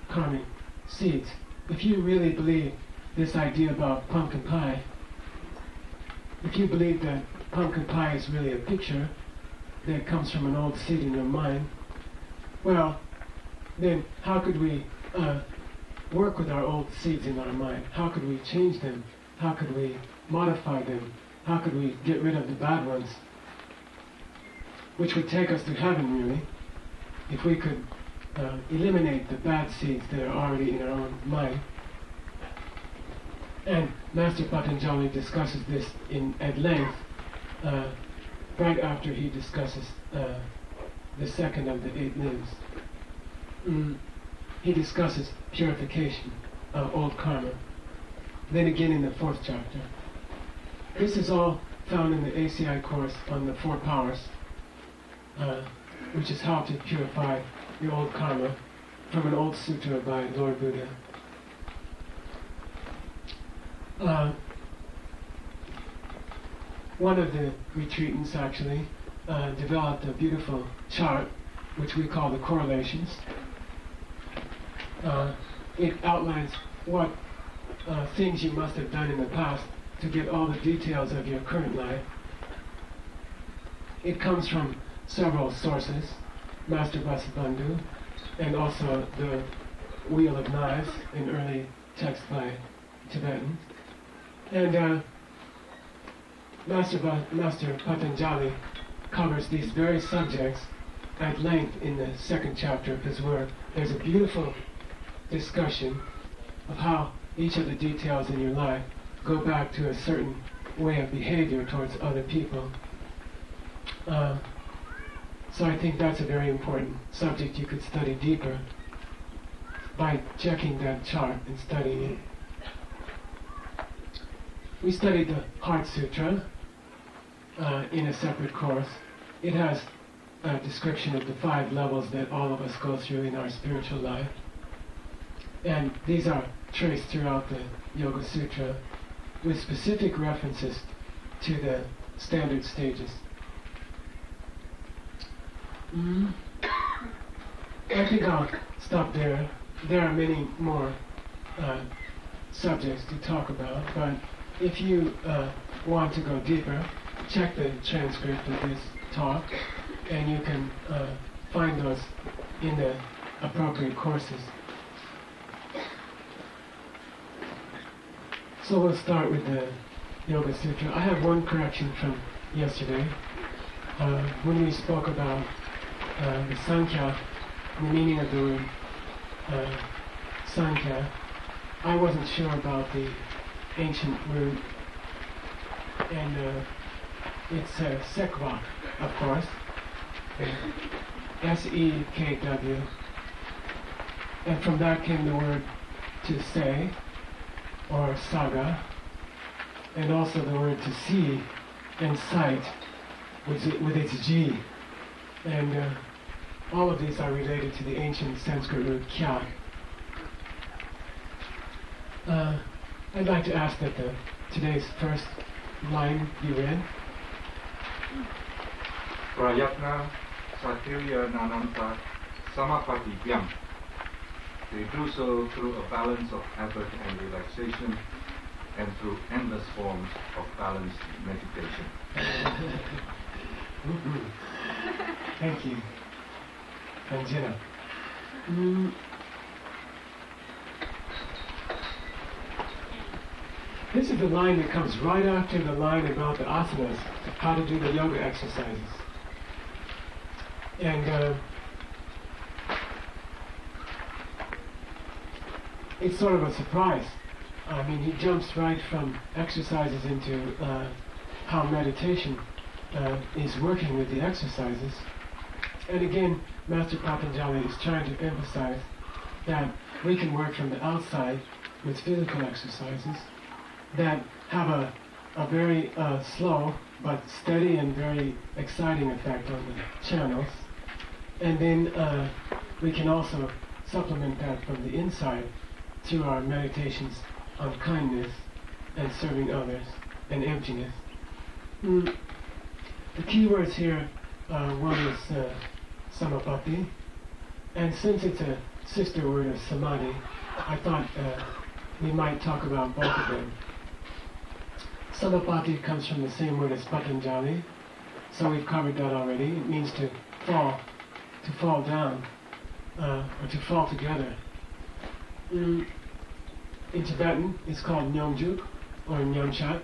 karmic seeds? If you really believe this idea about pumpkin pie, if you believe that pumpkin pie is really a picture that comes from an old seed in your mind, well, then how could we work with our old seeds in our mind? How could we change them? How could we modify them? How could we get rid of the bad ones? Which would take us to heaven, really, if we could eliminate the bad seeds that are already in our own mind. And Master Patanjali discusses this at length right after he discusses the second of the 8 limbs. He discusses purification of old karma. Then again in the 4th chapter. This is all found in the ACI course on the 4 powers, which is how to purify your old karma, from an old sutra by Lord Buddha. One of the retreatants actually developed a beautiful chart, which we call the correlations. It outlines what things you must have done in the past to get all the details of your current life. It comes from several sources, Master Vasubandhu, and also the Wheel of Knives, an early text by Tibetans. And Master Patanjali covers these very subjects at length in the 2nd chapter of his work. There's a beautiful discussion of how each of the details in your life go back to a certain way of behavior towards other people. So I think that's a very important subject you could study deeper by checking that chart and studying it. We studied the Heart Sutra in a separate course. It has a description of the 5 levels that all of us go through in our spiritual life. And these are traced throughout the Yoga Sutra with specific references to the standard stages. I think I'll stop there. There are many more subjects to talk about, but if you want to go deeper, check the transcript of this talk, and you can find those in the appropriate courses. So we'll start with the Yoga Sutra. I have one correction from yesterday. When we spoke about the Sankhya, the meaning of the word Sankhya, I wasn't sure about the ancient root, and it's Sekwa, of course, S-E-K-W, and from that came the word to say, or saga, and also the word to see and sight with its G. And all of these are related to the ancient Sanskrit root kya. I'd like to ask that the today's first line you read? Prayatna Satirya Nananta Samapatityam. They do so through a balance of effort and relaxation and through endless forms of balanced meditation. Thank you. Anjana. This is the line that comes right after the line about the asanas, how to do the yoga exercises. And it's sort of a surprise. I mean, he jumps right from exercises into how meditation is working with the exercises. And again, Master Patanjali is trying to emphasize that we can work from the outside with physical exercises that have a very slow but steady and very exciting effect on the channels. And then we can also supplement that from the inside through our meditations on kindness and serving others and emptiness. The key words here, one is samapati, and since it's a sister word of samadhi, I thought we might talk about both of them. Samapati comes from the same word as Patanjali, so we've covered that already. It means to fall down, or to fall together. In Tibetan, it's called Nyongjuk or Nyamchat,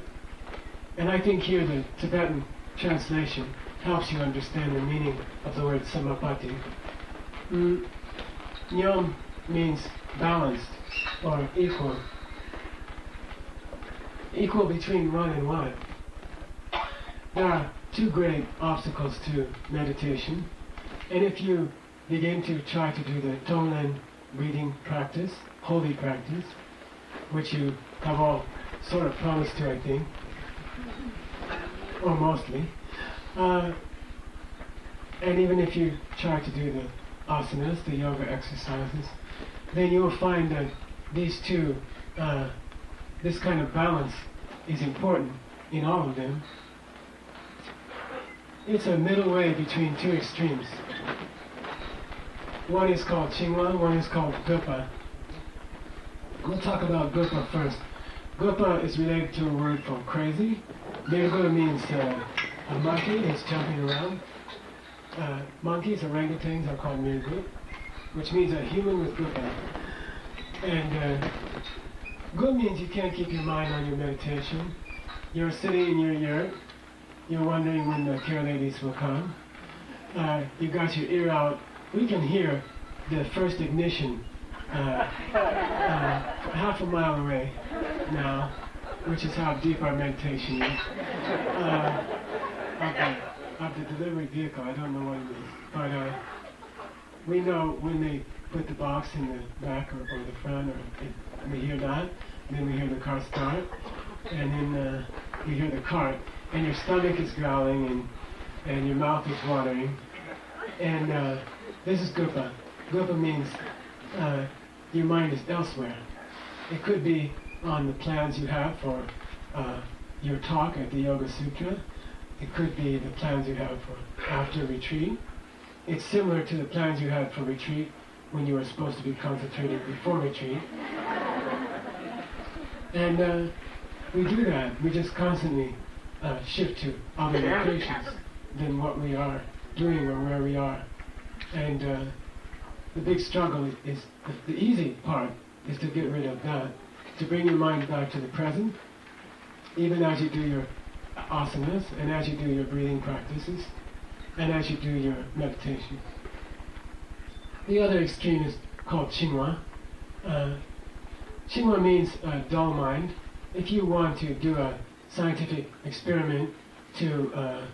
and I think here the Tibetan translation helps you understand the meaning of the word samapati. Nyam means balanced or equal. Equal between one and one. There are two great obstacles to meditation, and if you begin to try to do the Tonglen breathing practice, holy practice, which you have all sort of promised to, I think, or mostly, and even if you try to do the asanas, the yoga exercises, then you will find that these two, this kind of balance is important in all of them. It's a middle way between two extremes. One is called Chingwa, one is called Gupa. We'll talk about Gupa first. Gupa is related to a word for crazy. Nirguna means a monkey is jumping around. Monkeys, orangutans, are called Nirguna, which means a human with Gupa. And good means you can't keep your mind on your meditation. You're sitting in your yurt. You're wondering when the care ladies will come. You got your ear out. We can hear the first ignition half a mile away now, which is how deep our meditation is. Of the delivery vehicle, I don't know what it is, but we know when they put the box in the back or the front, or we hear that, then we hear the car start, and then we hear the cart, and your stomach is growling, and your mouth is watering, and this is Gupa. Gupa means your mind is elsewhere. It could be on the plans you have for your talk at the Yoga Sutra. It could be the plans you have for after retreat. It's similar to the plans you had for retreat when you were supposed to be concentrated before retreat. And we do that. We just constantly shift to other locations than what we are doing or where we are. And the big struggle is, the easy part is to get rid of that, to bring your mind back to the present, even as you do your asanas, and as you do your breathing practices, and as you do your meditation. The other extreme is called Chingwa. Chingwa means dull mind. If you want to do a scientific experiment to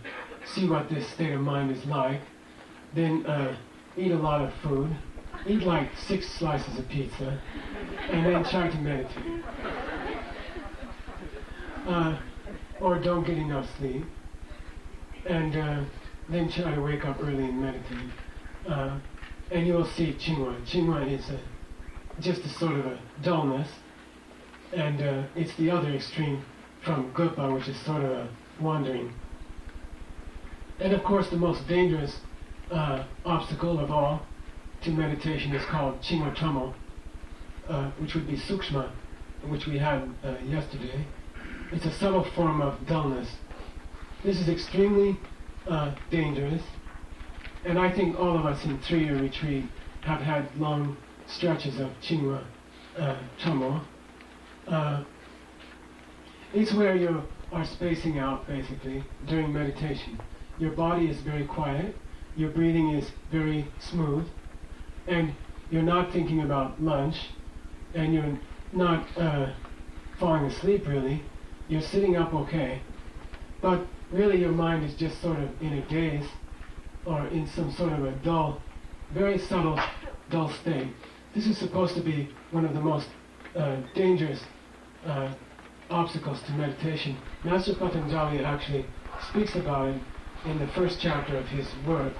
see what this state of mind is like, then eat a lot of food, eat like 6 slices of pizza, and then try to meditate. Or don't get enough sleep, and then try to wake up early and meditate. And you will see Chingwa. Chingwa is just a sort of a dullness, and it's the other extreme from gupa, which is sort of a wandering. And of course, the most dangerous obstacle of all to meditation is called chingwa chamo, which would be sukshma, which we had yesterday. It's a subtle form of dullness. This is extremely dangerous, and I think all of us in 3-year retreat have had long stretches of chingwa chamo. It's where you are spacing out, basically, during meditation. Your body is very quiet, your breathing is very smooth, and you're not thinking about lunch, and you're not falling asleep really. You're sitting up okay, but really your mind is just sort of in a daze, or in some sort of a dull, very subtle, dull state. This is supposed to be one of the most dangerous obstacles to meditation. Master Patanjali actually speaks about it in the first chapter of his work,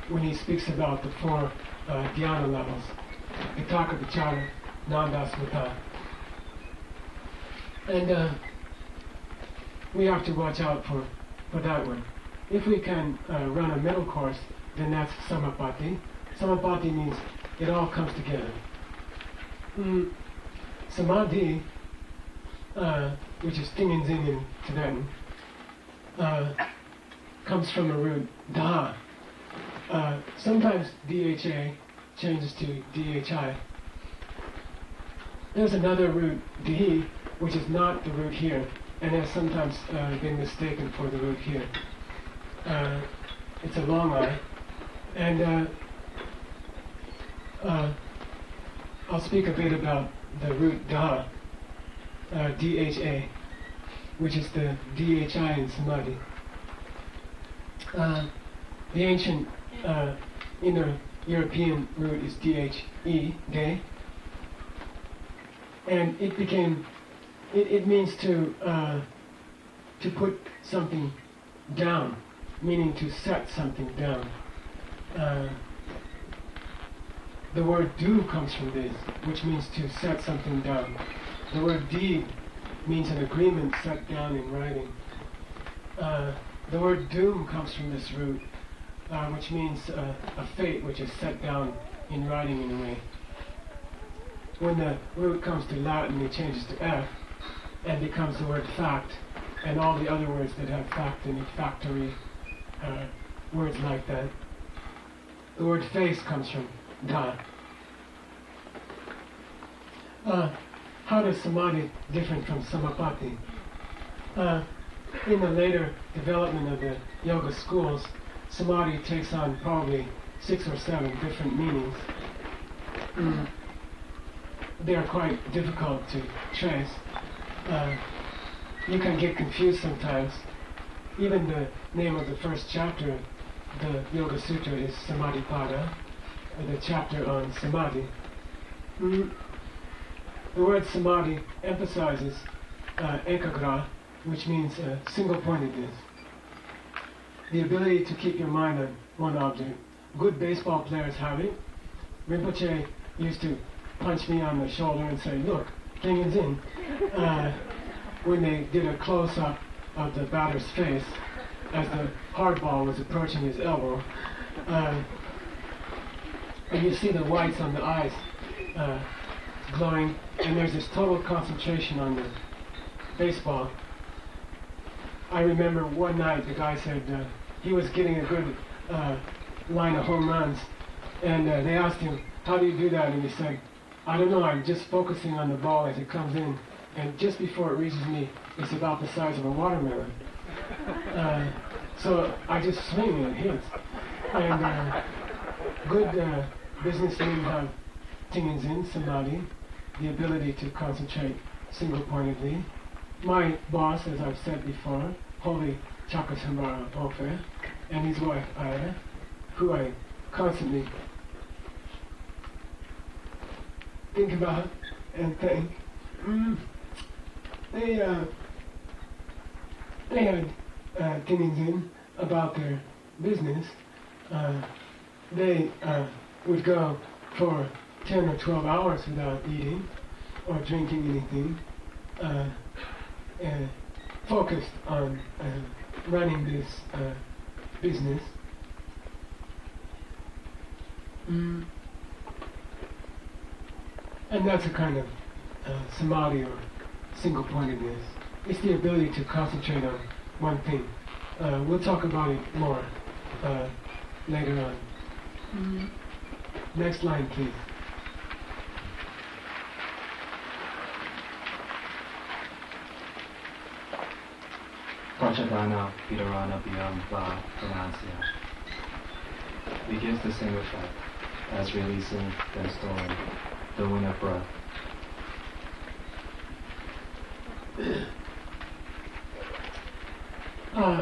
when he speaks about the 4 dhyana levels, Vitaka, Vichara, Nanda, Smita. And we have to watch out for that one. If we can run a middle course, then that's Samapati. Samapati means it all comes together. Samadhi, which is Tingenzin in Tibetan, comes from a root da. Sometimes DHA changes to DHI. There's another root D, which is not the root here, and has sometimes been mistaken for the root here. It's a long I, and I'll speak a bit about the root da, DHA, which is the DHI in Samadhi. The ancient Indo-European root is DHE, day, and it became, it means to put something down, meaning to set something down. The word do comes from this, which means to set something down. The word deed means an agreement set down in writing. The word doom comes from this root, which means a fate which is set down in writing in a way. When the root comes to Latin, it changes to F and becomes the word fact, and all the other words that have fact in it, factory, words like that. The word face comes from da. How does Samadhi different from Samapati? In the later development of the yoga schools, Samadhi takes on probably 6 or 7 different meanings. They are quite difficult to trace. You can get confused sometimes. Even the name of the first chapter, the Yoga Sutra, is Samadhipada, the chapter on Samadhi. The word Samadhi emphasizes ekagra, which means single-pointedness. The ability to keep your mind on one object. Good baseball players have it. Rinpoche used to punch me on the shoulder and say, "Look, king is in," when they did a close-up of the batter's face as the hard ball was approaching his elbow. And you see the whites on the eyes glowing, and there's this total concentration on the baseball. I remember one night the guy said he was getting a good line of home runs, and they asked him, "How do you do that?" And he said, "I don't know, I'm just focusing on the ball as it comes in, and just before it reaches me, it's about the size of a watermelon. So I just swing and it hits." And good businessmen have Tingenzin, Samadhi, the ability to concentrate single-pointedly. My boss, as I've said before, Holy Chakasambhara Ofe, and his wife Aya, who I constantly think about and thank. They had Tingenzin about their business. They would go for 10 or 12 hours without eating or drinking anything. focused on running this business. And that's a kind of samadhi or single-pointedness. It's the ability to concentrate on one thing. We'll talk about it more later on. Next line, please. Prachadana Vidarana Biyam Va Pranasya begins the same effect as releasing then storing the wind of breath.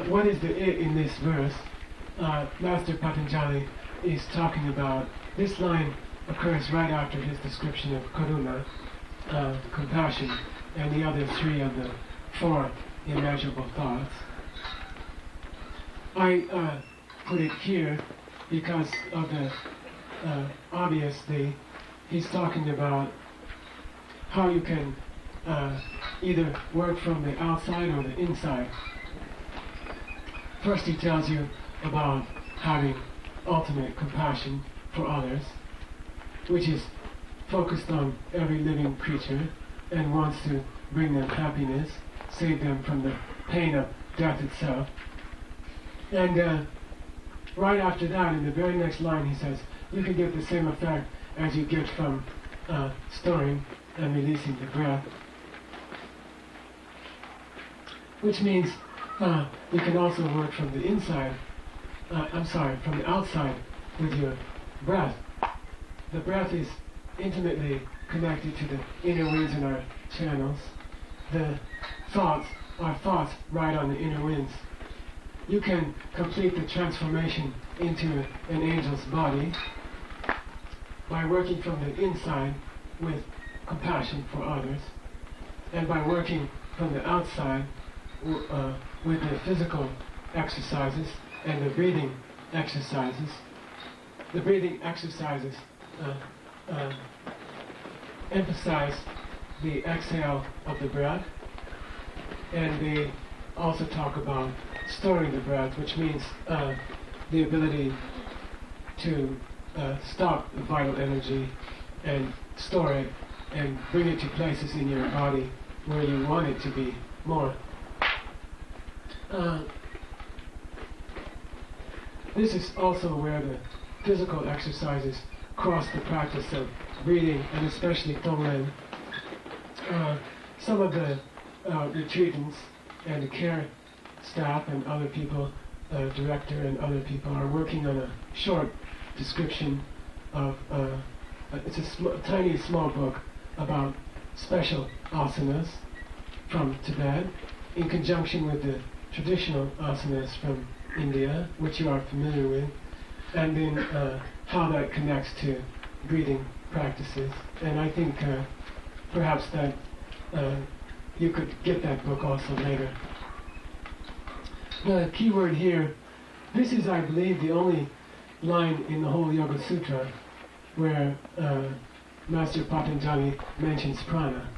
What is the it in this verse? Master Patanjali is talking about, this line occurs right after his description of karuna, compassion, and the other three of the four immeasurable thoughts. I put it here because of the obviously he's talking about how you can either work from the outside or the inside. First he tells you about having ultimate compassion for others, which is focused on every living creature and wants to bring them happiness, save them from the pain of death itself. And right after that, in the very next line, he says, you can get the same effect as you get from storing and releasing the breath. Which means you can also work from the inside, from the outside with your breath. The breath is intimately connected to the inner winds in our channels. The thoughts are thoughts right on the inner winds. You can complete the transformation into an angel's body by working from the inside with compassion for others, and by working from the outside with the physical exercises and the breathing exercises. The breathing exercises emphasize the exhale of the breath, and they also talk about storing the breath, which means the ability to stop the vital energy and store it and bring it to places in your body where you want it to be more. This is also where the physical exercises cross the practice of breathing, and especially Tonglen. Some of the retreatants and the care staff and other people, director and other people, are working on a short description of, it's a tiny small book about special asanas from Tibet, in conjunction with the traditional asanas from India, which you are familiar with, and then how that connects to breathing practices. And I think perhaps that you could get that book also later. The key word here, this is, I believe, the only line in the whole Yoga Sutra where Master Patanjali mentions prana.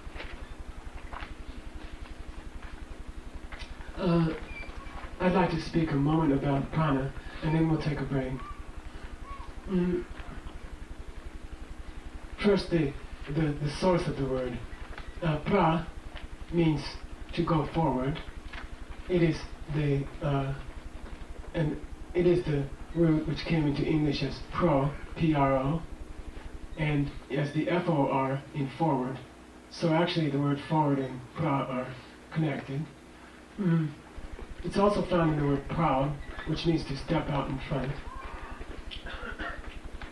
I'd like to speak a moment about prana, and then we'll take a break. First, the source of the word. Pra means to go forward. It is the root which came into English as pro, P-R-O, and as the F-O-R in forward. So actually the word forward and pra are connected. It's also found in the word proud, which means to step out in front.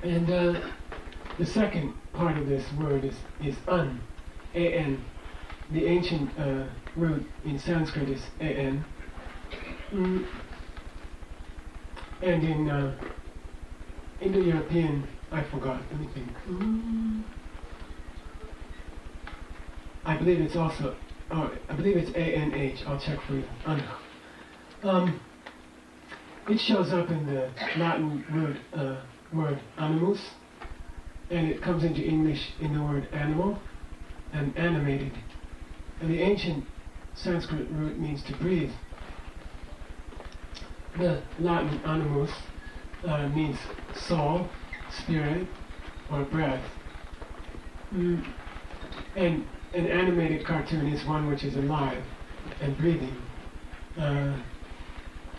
And the second part of this word is an, A-N. The ancient root in Sanskrit is A-N. And in Indo-European, I forgot, let me think. I believe it's also, I believe it's A-N-H, I'll check for you. It shows up in the Latin word animus, and it comes into English in the word animal and animated. And the ancient Sanskrit root means to breathe. The Latin animus means soul, spirit, or breath. And an animated cartoon is one which is alive and breathing. And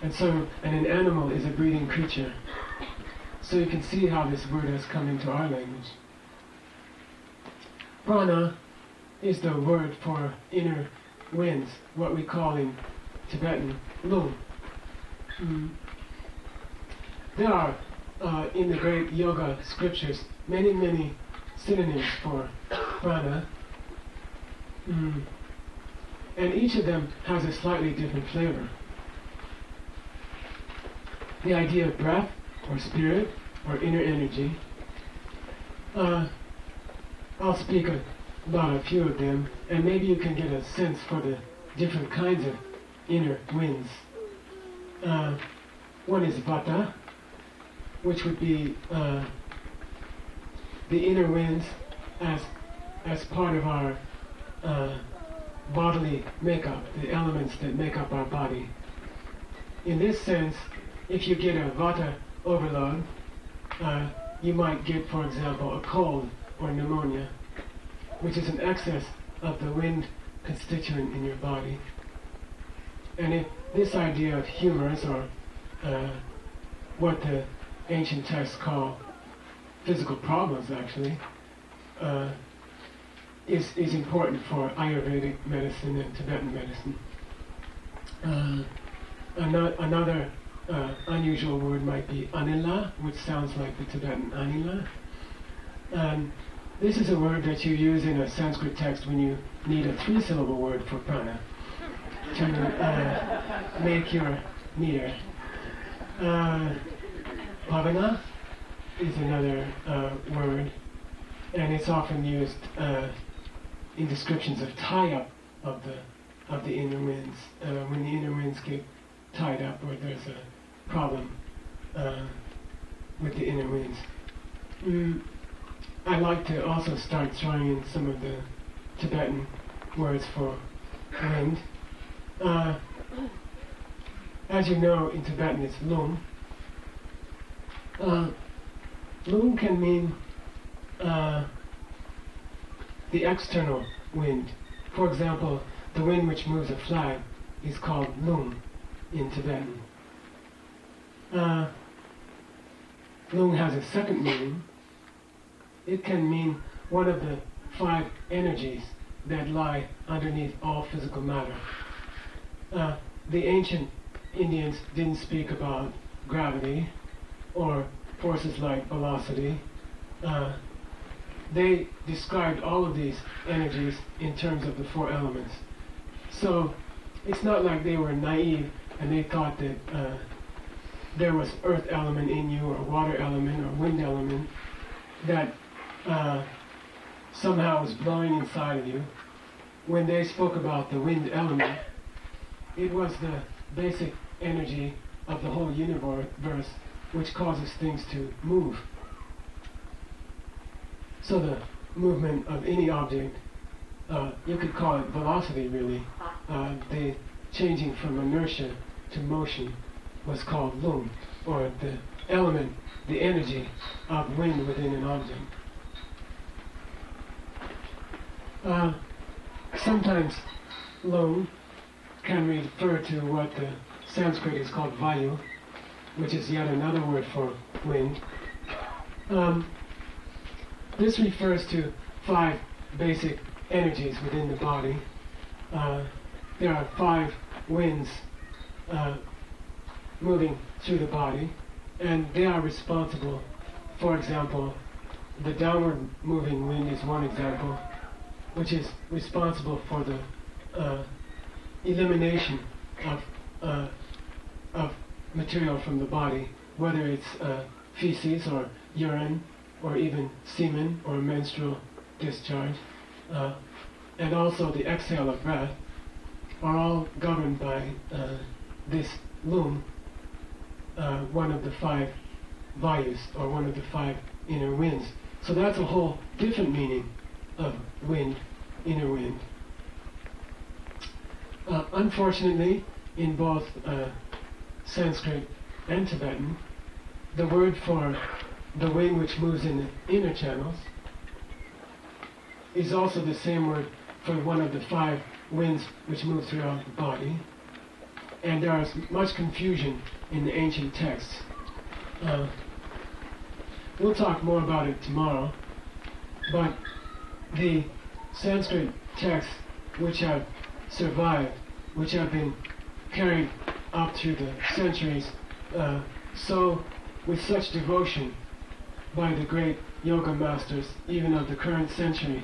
an animal is a breathing creature. So you can see how this word has come into our language. Prana is the word for inner winds, what we call in Tibetan lung. There are, in the great yoga scriptures, many synonyms for prana. And each of them has a slightly different flavor. The idea of breath, or spirit, or inner energy. I'll speak about a few of them, and maybe you can get a sense for the different kinds of inner winds. One is vata, which would be the inner winds as part of our bodily makeup, the elements that make up our body. In this sense, if you get a vata overload, you might get, for example, a cold or pneumonia, which is an excess of the wind constituent in your body. And if this idea of humors, or what the ancient texts call physical problems actually, is important for Ayurvedic medicine and Tibetan medicine. Another unusual word might be anila, which sounds like the Tibetan anila. This is a word that you use in a Sanskrit text when you need a 3-syllable word for prana to make your meter. Bhavana is another word, and it's often used in descriptions of tie-up of the inner winds. When the inner winds get tied up, or there's a problem with the inner winds. I like to also start throwing in some of the Tibetan words for wind. As you know, in Tibetan it's lung. Lung can mean the external wind. For example, the wind which moves a flag is called lung in Tibetan. Lung has a second meaning. It can mean one of the 5 energies that lie underneath all physical matter. The ancient Indians didn't speak about gravity or forces like velocity. They described all of these energies in terms of the 4 elements. So it's not like they were naive and they thought that there was earth element in you, or water element, or wind element that somehow was blowing inside of you. When they spoke about the wind element, it was the basic energy of the whole universe which causes things to move. So the movement of any object, you could call it velocity really, the changing from inertia to motion was called lung, or the element, the energy of wind within an object. Sometimes lung can refer to what the Sanskrit is called vayu, which is yet another word for wind. This refers to 5 basic energies within the body. There are 5 winds moving through the body, and they are responsible. For example, the downward moving wind is one example, which is responsible for the elimination of material from the body, whether it's feces or urine or even semen or menstrual discharge, and also the exhale of breath, are all governed by this lung, one of the 5 vayus, or one of the 5 inner winds. So that's a whole different meaning of wind, inner wind. Unfortunately, in both Sanskrit and Tibetan, the word for the wind which moves in the inner channels is also the same word for one of the 5 winds which move throughout the body. And there is much confusion in the ancient texts. We'll talk more about it tomorrow, but the Sanskrit texts which have survived, which have been carried up through the centuries, so with such devotion by the great yoga masters, even of the current century,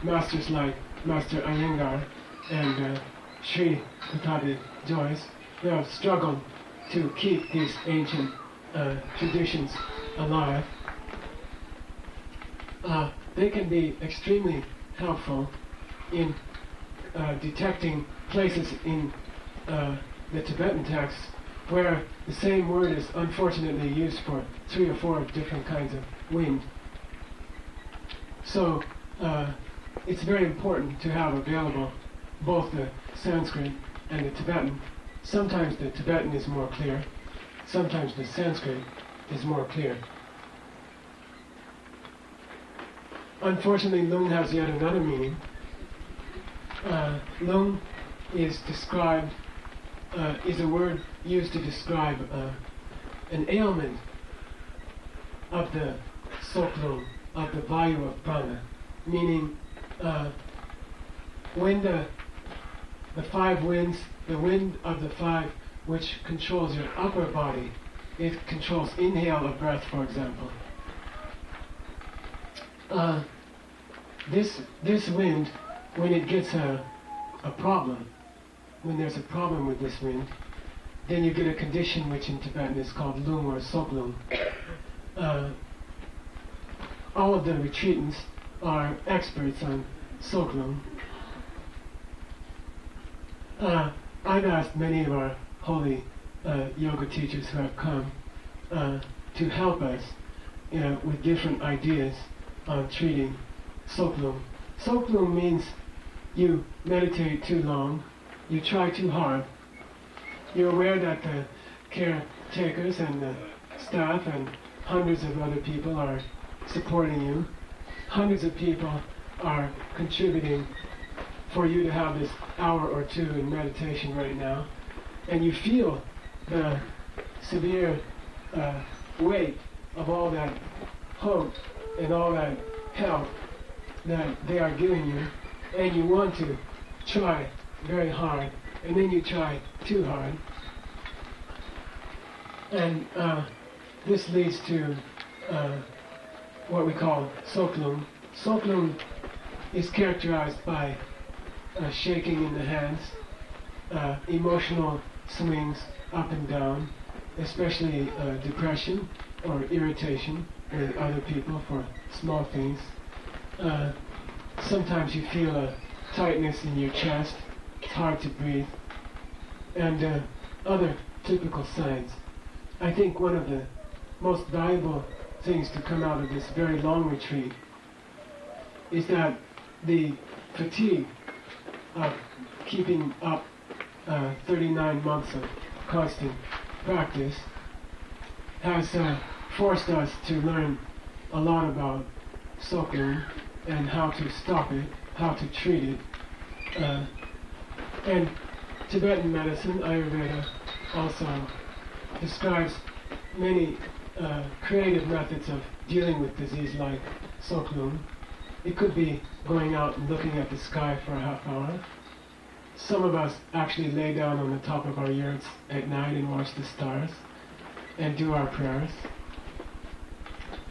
masters like Master Iyengar and Sri Pattabhi Joyce, they have struggled to keep these ancient traditions alive. They can be extremely helpful in detecting places in the Tibetan texts where the same word is unfortunately used for 3 or 4 different kinds of wind. So it's very important to have available both the Sanskrit and the Tibetan. Sometimes the Tibetan is more clear, sometimes the Sanskrit is more clear. Unfortunately, lung has yet another meaning. Lung is described, is a word used to describe an ailment of the soklung, of the vayu of prana, meaning when the 5 winds, the wind of the 5 which controls your upper body, it controls inhale of breath, for example. This wind, when it gets a problem, when there's a problem with this wind, then you get a condition which in Tibetan is called lung or soklung. All of the retreatants are experts on soklung. I've asked many of our holy yoga teachers who have come to help us with different ideas on treating soklung. Soklung means you meditate too long, you try too hard, you're aware that the caretakers and the staff and hundreds of other people are supporting you, hundreds of people are contributing for you to have this hour or 2 in meditation right now, and you feel the severe weight of all that hope and all that help that they are giving you, and you want to try very hard, and then you try too hard, and this leads to what we call soklung. Soklung is characterized by shaking in the hands, emotional swings up and down, especially depression or irritation with other people for small things. Sometimes you feel a tightness in your chest, it's hard to breathe, and other typical signs. I think one of the most valuable things to come out of this very long retreat is that the fatigue of keeping up 39 months of constant practice has forced us to learn a lot about soklung and how to stop it, how to treat it. And Tibetan medicine, Ayurveda, also describes many creative methods of dealing with disease like soklung. It could be going out and looking at the sky for a half hour. Some of us actually lay down on the top of our yurts at night and watch the stars and do our prayers.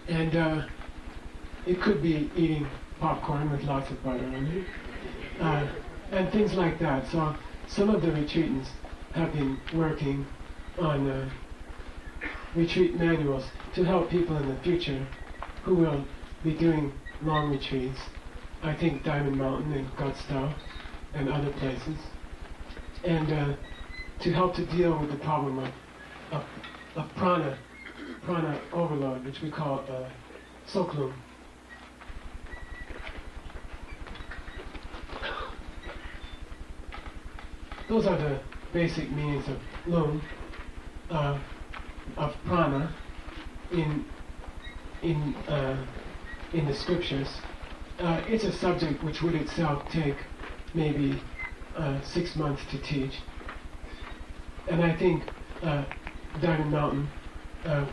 And it could be eating popcorn with lots of butter on it, and things like that. So some of the retreatants have been working on retreat manuals to help people in the future who will be doing long retreats. I think Diamond Mountain and Godstow and other places, and to help to deal with the problem of prana overload, which we call soklung. those are the basic meanings of lung, of prana in the scriptures. It's a subject which would itself take maybe 6 months to teach. And I think Diamond Mountain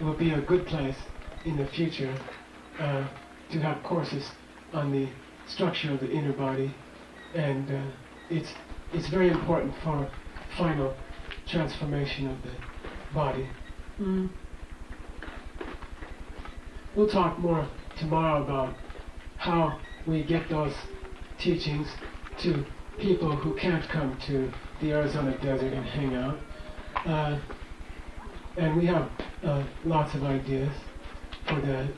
will be a good place in the future to have courses on the structure of the inner body, and it's very important for final transformation of the body. We'll talk more tomorrow about how we get those teachings to people who can't come to the Arizona desert and hang out. And we have lots of ideas for that,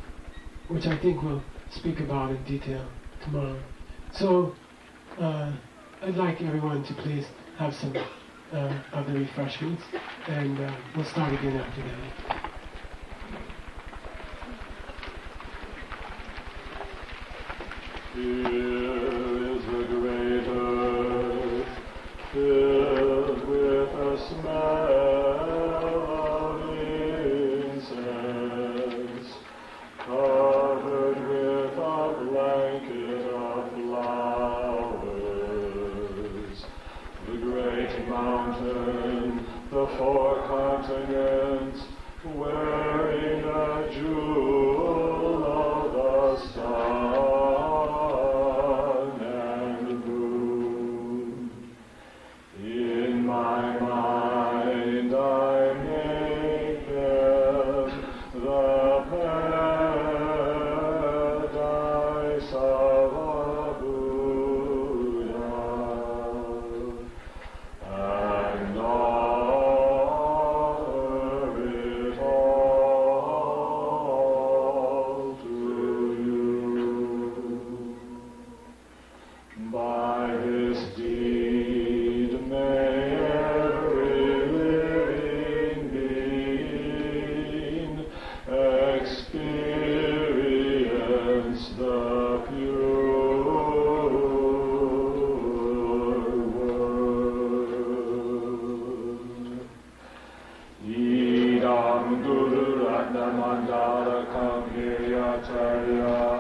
which I think we'll speak about in detail tomorrow. So I'd like everyone to please have some of the refreshments, and we'll start again after that. Here is the great earth, filled with a smell of incense, covered with a blanket of flowers. The great mountain, the 4 continents, wearing a jewel of the sun. Idam Guru Ratna Mandala Kam Hirya Charya